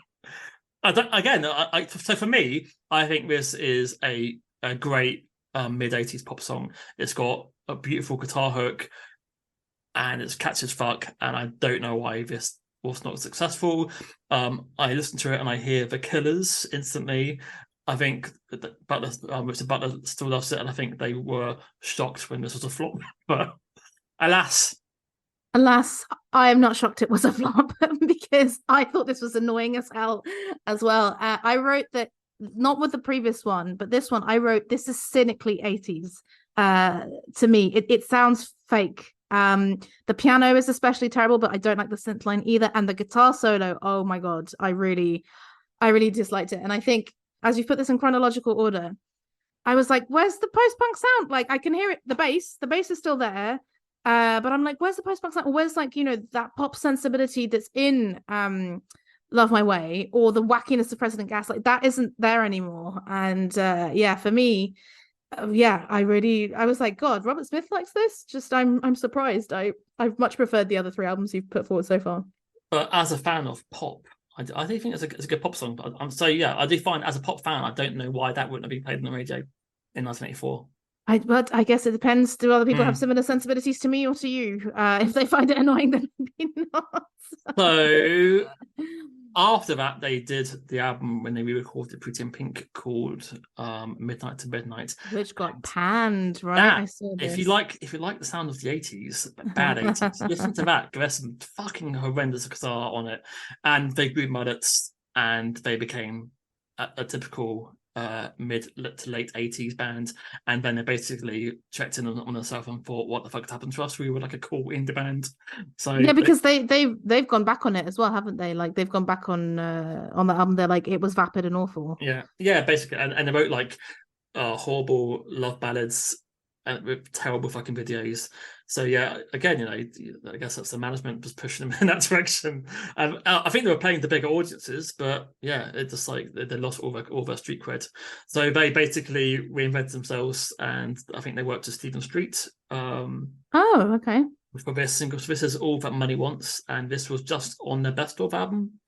So for me, I think this is a great mid-80s pop song. It's got a beautiful guitar hook, and it's catchy as fuck, and I don't know why this was not successful. I listen to it and I hear The Killers instantly. I think Mr. Butler still loves it, and I think they were shocked when this was a flop. But alas, I am not shocked it was a flop because I thought this was annoying as hell as well. I wrote that, not with the previous one, but this one, I wrote, this is cynically 80s. To me, it sounds fake. The piano is especially terrible, but I don't like the synth line either. And the guitar solo, oh my God, I really disliked it. And I think, as you've put this in chronological order, I was like, where's the post-punk sound? Like, I can hear it, the bass is still there. But I'm like, where's the post-punk sound? Or where's, like, you know, that pop sensibility that's in Love My Way, or the wackiness of President Gas? Like, that isn't there anymore. And for me, Yeah, I was like, God, Robert Smith likes this. Just I'm surprised. I've much preferred the other three albums you've put forward so far. But as a fan of pop, I do think it's a good pop song. But I'm so yeah, I do find as a pop fan, I don't know why that wouldn't have been played on the radio in 1984. But I guess it depends. Do other people have similar sensibilities to me or to you? If they find it annoying, then maybe not. So after that, they did the album when they re-recorded Pretty in Pink called Midnight to Midnight, which got panned, right? That, I saw this. if you like the sound of the 80s, bad 80s, listen to that. There's some fucking horrendous guitar on it, and they grew mullets, and they became a typical mid to late 80s band. And then they basically checked in on themselves and thought, what the fuck happened to us? We were like a cool indie band. So yeah, because they've gone back on it as well, haven't they? Like they've gone back on the album. They're like, it was vapid and awful. Yeah, basically, and they wrote like horrible love ballads and with terrible fucking videos. So yeah, again, you know, I guess that's the management was pushing them in that direction. I think they were playing to bigger audiences, but yeah, it just like they lost all their street cred. So they basically reinvented themselves, and I think they worked with Stephen Street. Oh, okay. For this single, so this is All That Money Wants, and this was just on their best of album.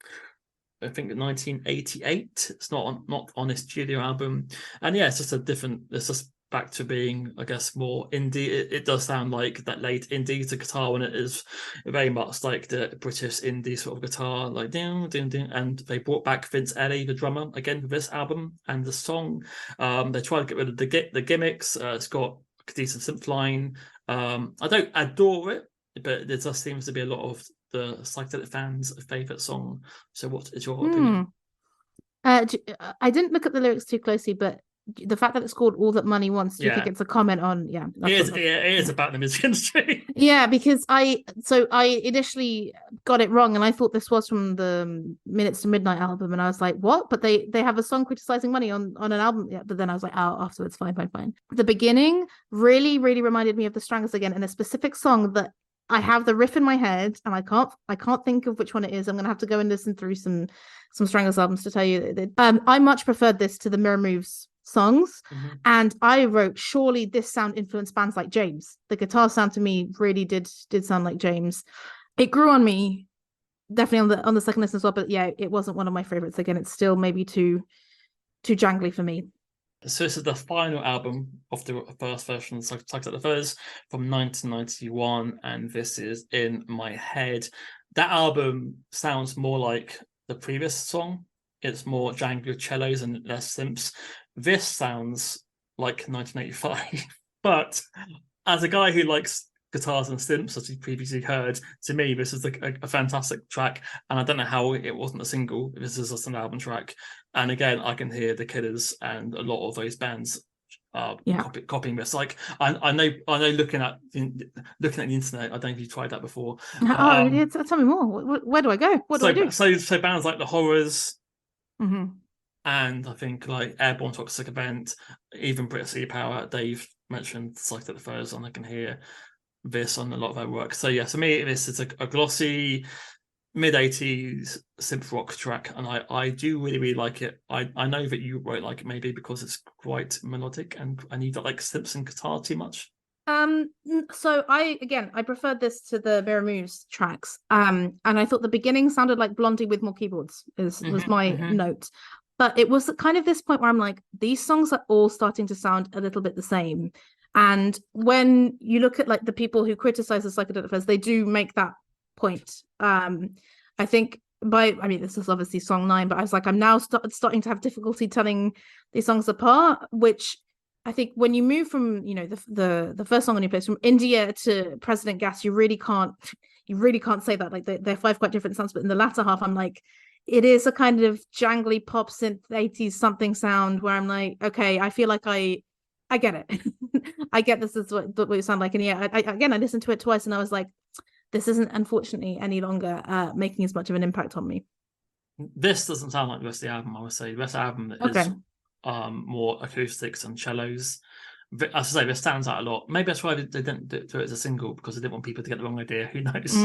I think 1988. It's not on this studio album, and yeah, it's just it's just back to being, I guess, more indie. It does sound like that late indie to guitar when it is very much like the British indie sort of guitar, like ding ding ding. And they brought back Vince Ellie, the drummer, again for this album and the song. They tried to get rid of the gimmicks. It's got a decent synth line. I don't adore it, but there just seems to be a lot of the Psychedelic fans' favorite song. So, what is your opinion? I didn't look at the lyrics too closely, but the fact that it's called All That Money Wants, do you think it's a comment on? Yeah, it is about the music industry. Yeah, because I initially got it wrong, and I thought this was from the Minutes to Midnight album, and I was like, what? But they have a song criticizing money on an album. Yeah, but then I was like, oh, afterwards, fine. The beginning really reminded me of the Stranglers again, and a specific song that I have the riff in my head, and I can't think of which one it is. I'm gonna have to go and listen through some Stranglers albums to tell you that. I much preferred this to the Mirror Moves songs, and I wrote, surely this sound influenced bands like James. The guitar sound to me really did sound like James. It grew on me definitely on the second listen as well, but yeah, it wasn't one of my favorites. Again, it's still maybe too jangly for me. So this is the final album of the first version of Psychedelic Furs from 1991, and this is In My Head. That album sounds more like the previous song. It's more jangly cellos and less synths. This sounds like 1985, but as a guy who likes guitars and synths, as you previously heard, to me this is a fantastic track, and I don't know how it wasn't a single. This is just an album track, and again, I can hear the Killers and a lot of those bands copying this. Like I know looking at the internet, I don't know if you tried that before. Tell me more. Where do I go? What do I do? So bands like the Horrors, and I think like Airborne Toxic Event, even British Sea Power, they've mentioned Psychedelic Furs, and I can hear this on a lot of their work. So yeah, to me, this is a glossy mid-80s synth rock track, and I do really like it. I know that you won't like it maybe because it's quite melodic, and you don't like synths and guitar too much. So I preferred this to the Mirror Moves tracks. And I thought the beginning sounded like Blondie with more keyboards was my note. But it was kind of this point where I'm like, these songs are all starting to sound a little bit the same. And when you look at like the people who criticize the Psychedelic Furs, they do make that point. I think this is obviously song 9, but I was like, I'm now starting to have difficulty telling these songs apart, which I think when you move from, you know, the first song on your playlist from India to President Gas, you really can't say that. Like they're 5 quite different sounds, but in the latter half, I'm like, it is a kind of jangly pop synth 80s something sound where I'm like, okay, I feel like I get it. I get this is what you sound like. And yeah, I listened to it twice and I was like, this isn't unfortunately any longer making as much of an impact on me. This doesn't sound like the rest of the album, I would say. The rest of the album is more acoustics and cellos. As I say, this stands out a lot. Maybe that's why they didn't do it as a single, because they didn't want people to get the wrong idea. Who knows?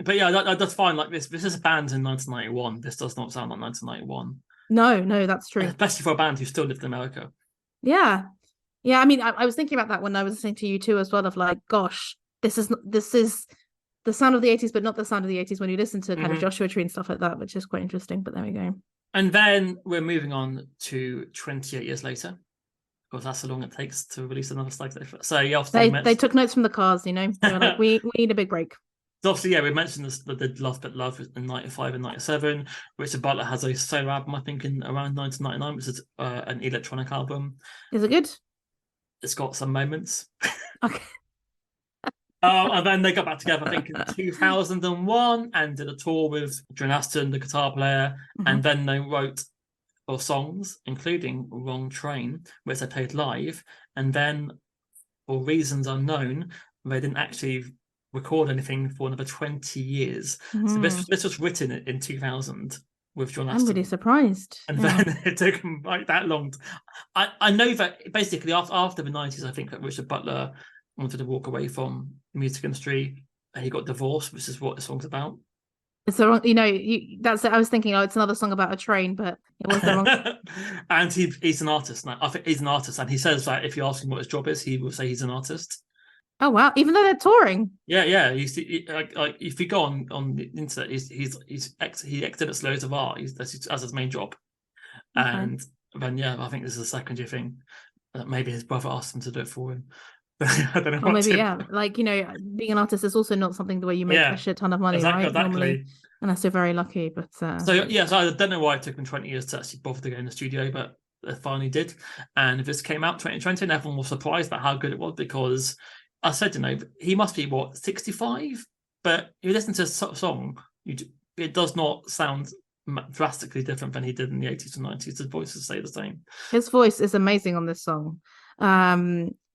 But yeah, that's fine. Like this is a band in 1991. This does not sound like 1991. No, that's true. Especially for a band who still lived in America. Yeah. Yeah, I mean, I was thinking about that when I was listening to you too as well, of like, gosh, this is the sound of the 80s, but not the sound of the 80s when you listen to kind of Joshua Tree and stuff like that, which is quite interesting. But there we go. And then we're moving on to 28 years later, because that's how long it takes to release another Psychedelic Furs. So yeah, they took notes from the Cars, you know. They were like, we need a big break. So obviously, yeah, we mentioned this, the Love But Love in 95 and 97. Richard Butler has a solo album, I think, in around 1999, which is an electronic album. Is it good? It's got some moments. Okay. And then they got back together, I think, in 2001 and did a tour with John Aston, the guitar player. And then they wrote 4 songs, including Wrong Train, which they played live. And then, for reasons unknown, they didn't actually record anything for another 20 years. So this was written in 2000 with John Aston. I'm really surprised. And then it took him like that long. I know that basically after the 90s, I think that Richard Butler wanted to walk away from the music industry. He got divorced, which is what the song's about. It's the wrong, you know, that's it. I was thinking, it's another song about a train, but it was the wrong. And he's an artist now. I think he's an artist, and he says that if you ask him what his job is, he will say he's an artist. Oh wow! Even though they're touring. Yeah. Like if you go on the internet, he exhibits loads of art. That's his main job. Okay. And then I think this is a secondary thing. Maybe his brother asked him to do it for him. I don't know. Or maybe like, you know, being an artist is also not something the way you make a shit ton of money, right? Exactly. Normally, unless you're very lucky. But so I don't know why it took him 20 years to actually bother to get in the studio, but they finally did. And this came out 2020, and everyone was surprised at how good it was, because I said, you know, he must be 65, but if you listen to a song, it does not sound drastically different than he did in the 80s and 90s. His voices stay the same. His voice is amazing on this song.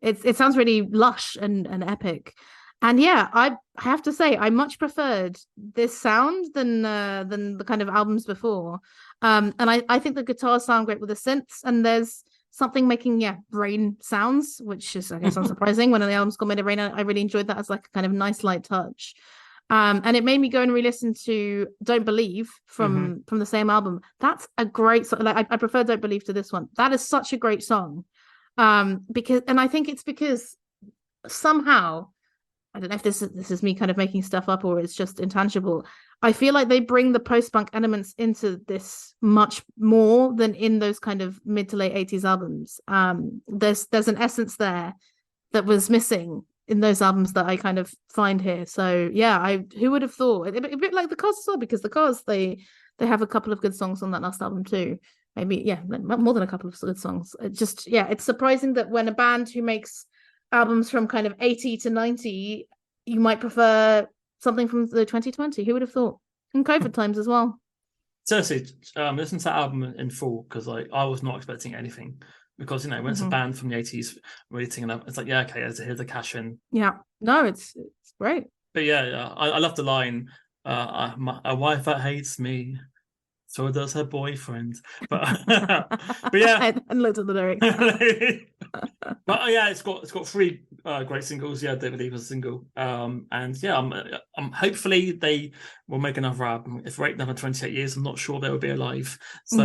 It sounds really lush and epic, and I have to say I much preferred this sound than the kind of albums before. And I think the guitars sound great with the synths, and there's something making rain sounds, which is, I guess, unsurprising. When the album's called Made of Rain, I really enjoyed that as like a kind of nice light touch. And it made me go and re-listen to Don't Believe from the same album. That's a great song. Like I prefer Don't Believe to this one. That is such a great song. Because I think it's because somehow, I don't know if this is me kind of making stuff up or it's just intangible, I feel like they bring the post-punk elements into this much more than in those kind of mid to late 80s albums. There's an essence there that was missing in those albums that I kind of find here. So who would have thought? A bit like the Cars as well, because the Cars, they have a couple of good songs on that last album too. Maybe more than a couple of good songs. It's surprising that when a band who makes albums from kind of 80 to 90, you might prefer something from the 2020. Who would have thought? In COVID times as well. Seriously, listen to that album in full, because I was not expecting anything, because when it's a band from the 80s releasing an album, it's like here's a cash in. It's great. But I love the line, a wife that hates me, so does her boyfriend. But and loads of the lyrics. But it's got 3 great singles. Don't Believe was a single. And I'm hopefully they will make another album. If wait another 28 years, I'm not sure they will be alive. So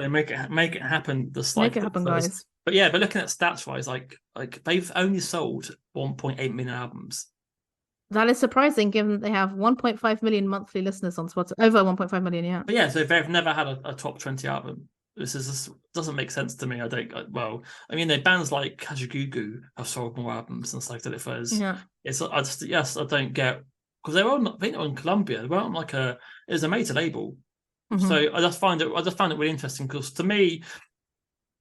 make it happen. Make it happen, guys. But looking at stats wise, like they've only sold 1.8 million albums. That is surprising, given that they have 1.5 million monthly listeners on Spotify. Over 1.5 million, But so they've never had a top 20 album. This doesn't make sense to me. The bands like Kajagoogoo have sold more albums than Psychedelic Furs. I don't get, because they were on Columbia. They were on it was a major label. So I just found it really interesting, because to me,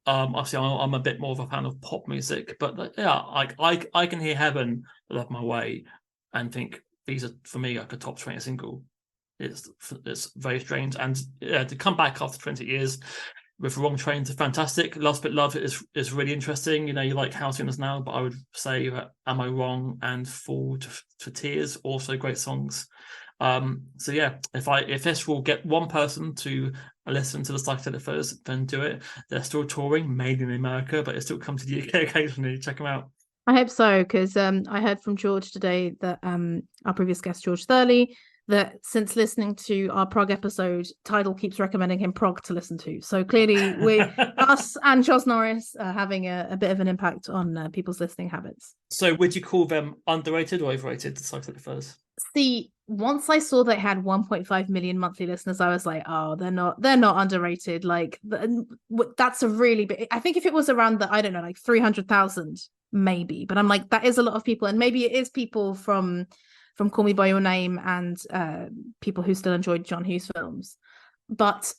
obviously I'm a bit more of a fan of pop music, but I can hear Heaven, Love My Way, and think these are, for me, like a top 20 single. It's very strange, and to come back after 20 years with Wrong Train is fantastic. Love But Love is really interesting. You like How Soon As Now, but I would say that Am I Wrong and Fall to Tears, also great songs. If this will get one person to listen to the Psychedelic Furs, then do it. They're still touring, mainly in America, but they still come to the UK occasionally. Check them out. I hope so, because I heard from George today that our previous guest, George Thurley, that since listening to our prog episode, Tidal keeps recommending him prog to listen to. So clearly us and Joss Norris are having a bit of an impact on people's listening habits. So would you call them underrated or overrated, the Psychedelic Furs? See, once I saw they had 1.5 million monthly listeners, I was like, oh, they're not underrated. Like that's a really big, I think if it was around the, I don't know, like 300,000 maybe, but I'm like, that is a lot of people. And maybe it is people from Call Me By Your Name and people who still enjoyed John Hughes films. But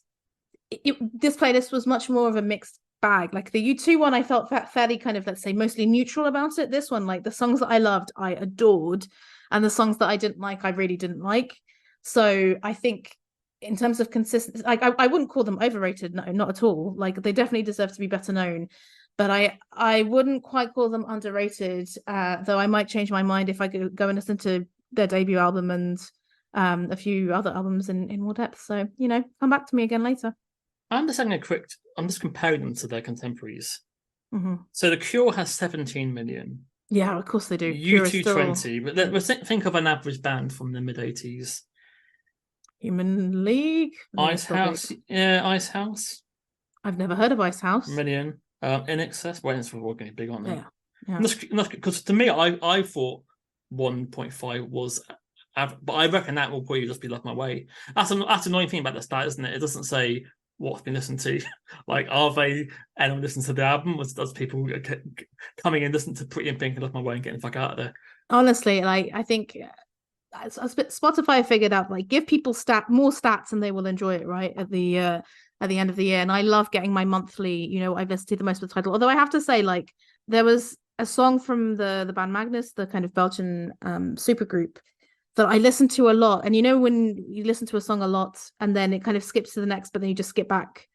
this playlist was much more of a mixed bag. Like the U2 one, I felt fairly kind of, let's say, mostly neutral about it. This one, like the songs that I loved, I adored. And the songs that I didn't like, I really didn't like. So I think in terms of consistency, like I wouldn't call them overrated. No, not at all. Like they definitely deserve to be better known. But I wouldn't quite call them underrated, though I might change my mind if I go and listen to their debut album and a few other albums in more depth. So, come back to me again later. I'm just comparing them to their contemporaries. Mm-hmm. So The Cure has 17 million. Yeah, of course they do. U2 still... 20, but let's think of an average band from the mid-80s. Human League? Ice House. Yeah, Ice House. I've never heard of Ice House. Million. In Excess. Well, it's all getting big, aren't they? Yeah. Because to me, I thought 1.5 was, but I reckon that will probably just be Love My Way. That's an annoying thing about the stat, isn't it? It doesn't say what's been listened to. Like, are they anyone listening to the album? Or does people coming in listen to Pretty in Pink and Love My Way and getting the fuck out of there? Honestly, like I think Spotify figured out, like, give people more stats and they will enjoy it, right? At the end of the year. And I love getting my monthly, I've listened to the most with Tidal. Although I have to say, like, there was a song from the band Magnus, the kind of Belgian supergroup, that I listened to a lot. And when you listen to a song a lot and then it kind of skips to the next, but then you just skip back.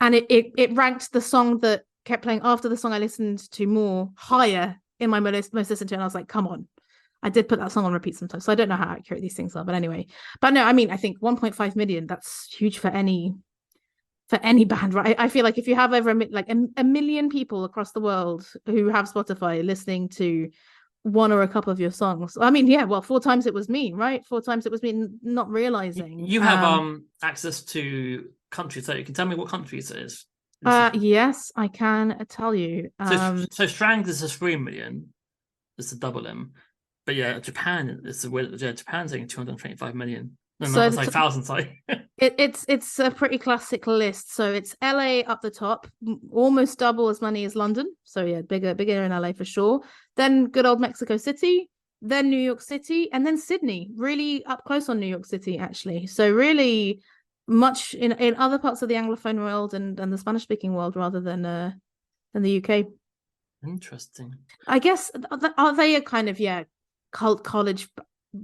And it ranked the song that kept playing after the song I listened to more higher in my most listened to. And I was like, come on. I did put that song on repeat sometimes. So I don't know how accurate these things are. But anyway. But no, I mean, I think 1.5 million, that's huge for any band, right? I feel like if you have over a million people across the world who have Spotify listening to one or a couple of your songs, I mean, yeah, well, 4 times it was me, right? 4 times it was me not realizing. You have access to countries, so you can tell me what countries it is. Yes, I can tell you. So Stranglers is 3 million. It's a double M. But yeah, Japan Japan's saying 225 million. No, so it's like thousands. It's a pretty classic list. So it's LA up the top, almost double as many as London. So yeah, bigger in LA for sure. Then good old Mexico City, then New York City, and then Sydney. Really up close on New York City, actually. So really much in other parts of the Anglophone world and the Spanish speaking world rather than the UK. Interesting. I guess are they a kind of cult college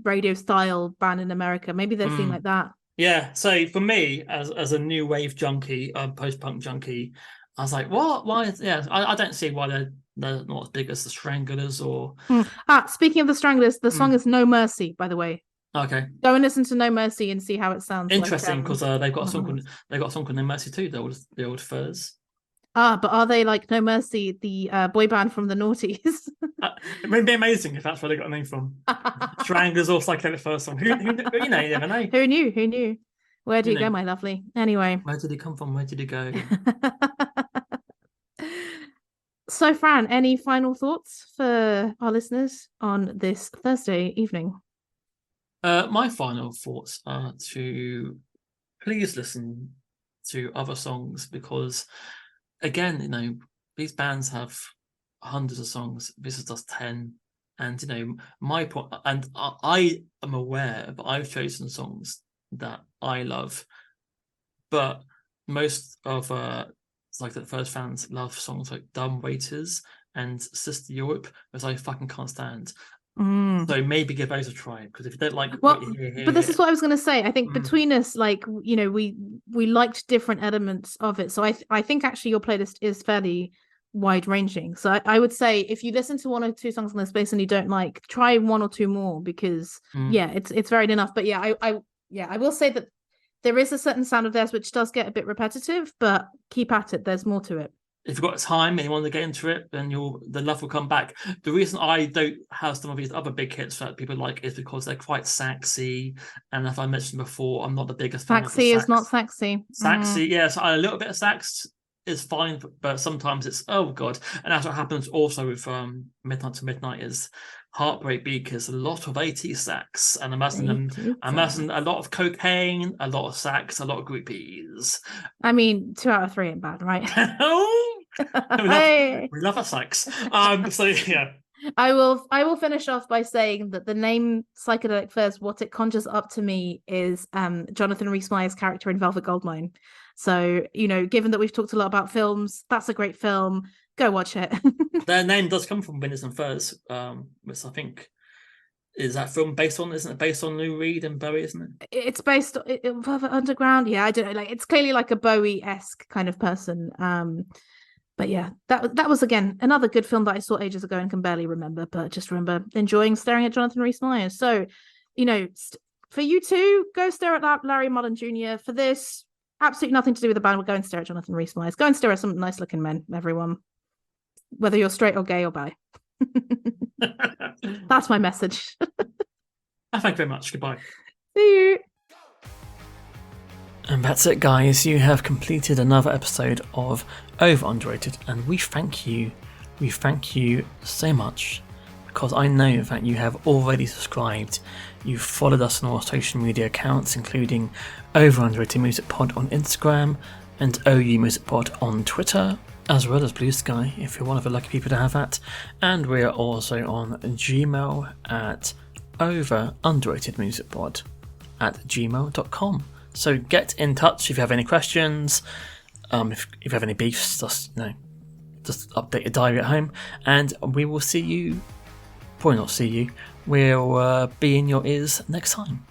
radio style band in America? Maybe they're seen like that. Yeah. So for me, as a new wave junkie, post-punk junkie, I was like, what? Why? I don't see why they're not as big as the Stranglers or. Speaking of the Stranglers, the song is No Mercy, by the way. Okay. Go and listen to No Mercy and see how it sounds. Interesting, because they've got a song called No Mercy too. The old Furs. But are they like No Mercy, the boy band from the noughties? It would be amazing if that's where they got a name from. Stranglers or Psychedelic Furs song. Who you never know. Who knew? Where do you go, my lovely? Anyway. Where did he come from? Where did he go? So, Fran, any final thoughts for our listeners on this Thursday evening? My final thoughts are to please listen to other songs, because again, these bands have hundreds of songs. This is just 10, and I am aware, but I've chosen songs that I love, but most of like the first fans love songs like Dumb Waiters and Sister Europe, which I fucking can't stand. So maybe give those a try, because if you don't like what you hear, but this is what I was going to say. I think between us, like, we liked different elements of it. So I think actually your playlist is fairly wide ranging. So I would say if you listen to 1 or 2 songs on this space and you don't like, try 1 or 2 more, because it's varied enough. But I will say that there is a certain sound of theirs which does get a bit repetitive, but keep at it. There's more to it. if you've got time and you want to get into it, then the love will come back. The reason I don't have some of these other big hits that people like is because they're quite saxy, and as I mentioned before, I'm not the biggest fan of the Saxy sax. is not sexy. Saxy, yes, a little bit of sax is fine, but sometimes it's oh god, and that's what happens also with Midnight to Midnight is Heartbreak Beak is a lot of 80s sax, and imagine a lot of cocaine, a lot of sax, a lot of groupies. I mean, 2 out of 3 ain't bad, right? we love a sax. So yeah. I will finish off by saying that the name Psychedelic Furs, what it conjures up to me is Jonathan Rhys-Meyers' character in Velvet Goldmine. So, given that we've talked a lot about films, that's a great film. Go watch it. Their name does come from Winners and Furs, which I think is that film isn't it based on Lou Reed and Bowie, isn't it? It's based on Velvet Underground. Yeah, I don't know. It's clearly like a Bowie-esque kind of person. But yeah, that was, again, another good film that I saw ages ago and can barely remember, but just remember enjoying staring at Jonathan Rhys-Meyers. So, for you two, go stare at Larry Mullen Jr. For this, absolutely nothing to do with the band. We'll go and stare at Jonathan Rhys-Meyers. Go and stare at some nice-looking men, everyone. Whether you're straight or gay or bi. That's my message. Thank you very much. Goodbye. See you. And that's it, guys. You have completed another episode of Over Underrated, and we thank you. We thank you so much, because I know that you have already subscribed. You've followed us on our social media accounts, including Over Underrated Music Pod on Instagram and OU Music Pod on Twitter, as well as Blue Sky, if you're one of the lucky people to have that. And we are also on Gmail at overunderatedmusicpod@gmail.com. So get in touch if you have any questions, if you have any beefs, just update your diary at home, and we will see you, probably not see you, we'll be in your ears next time.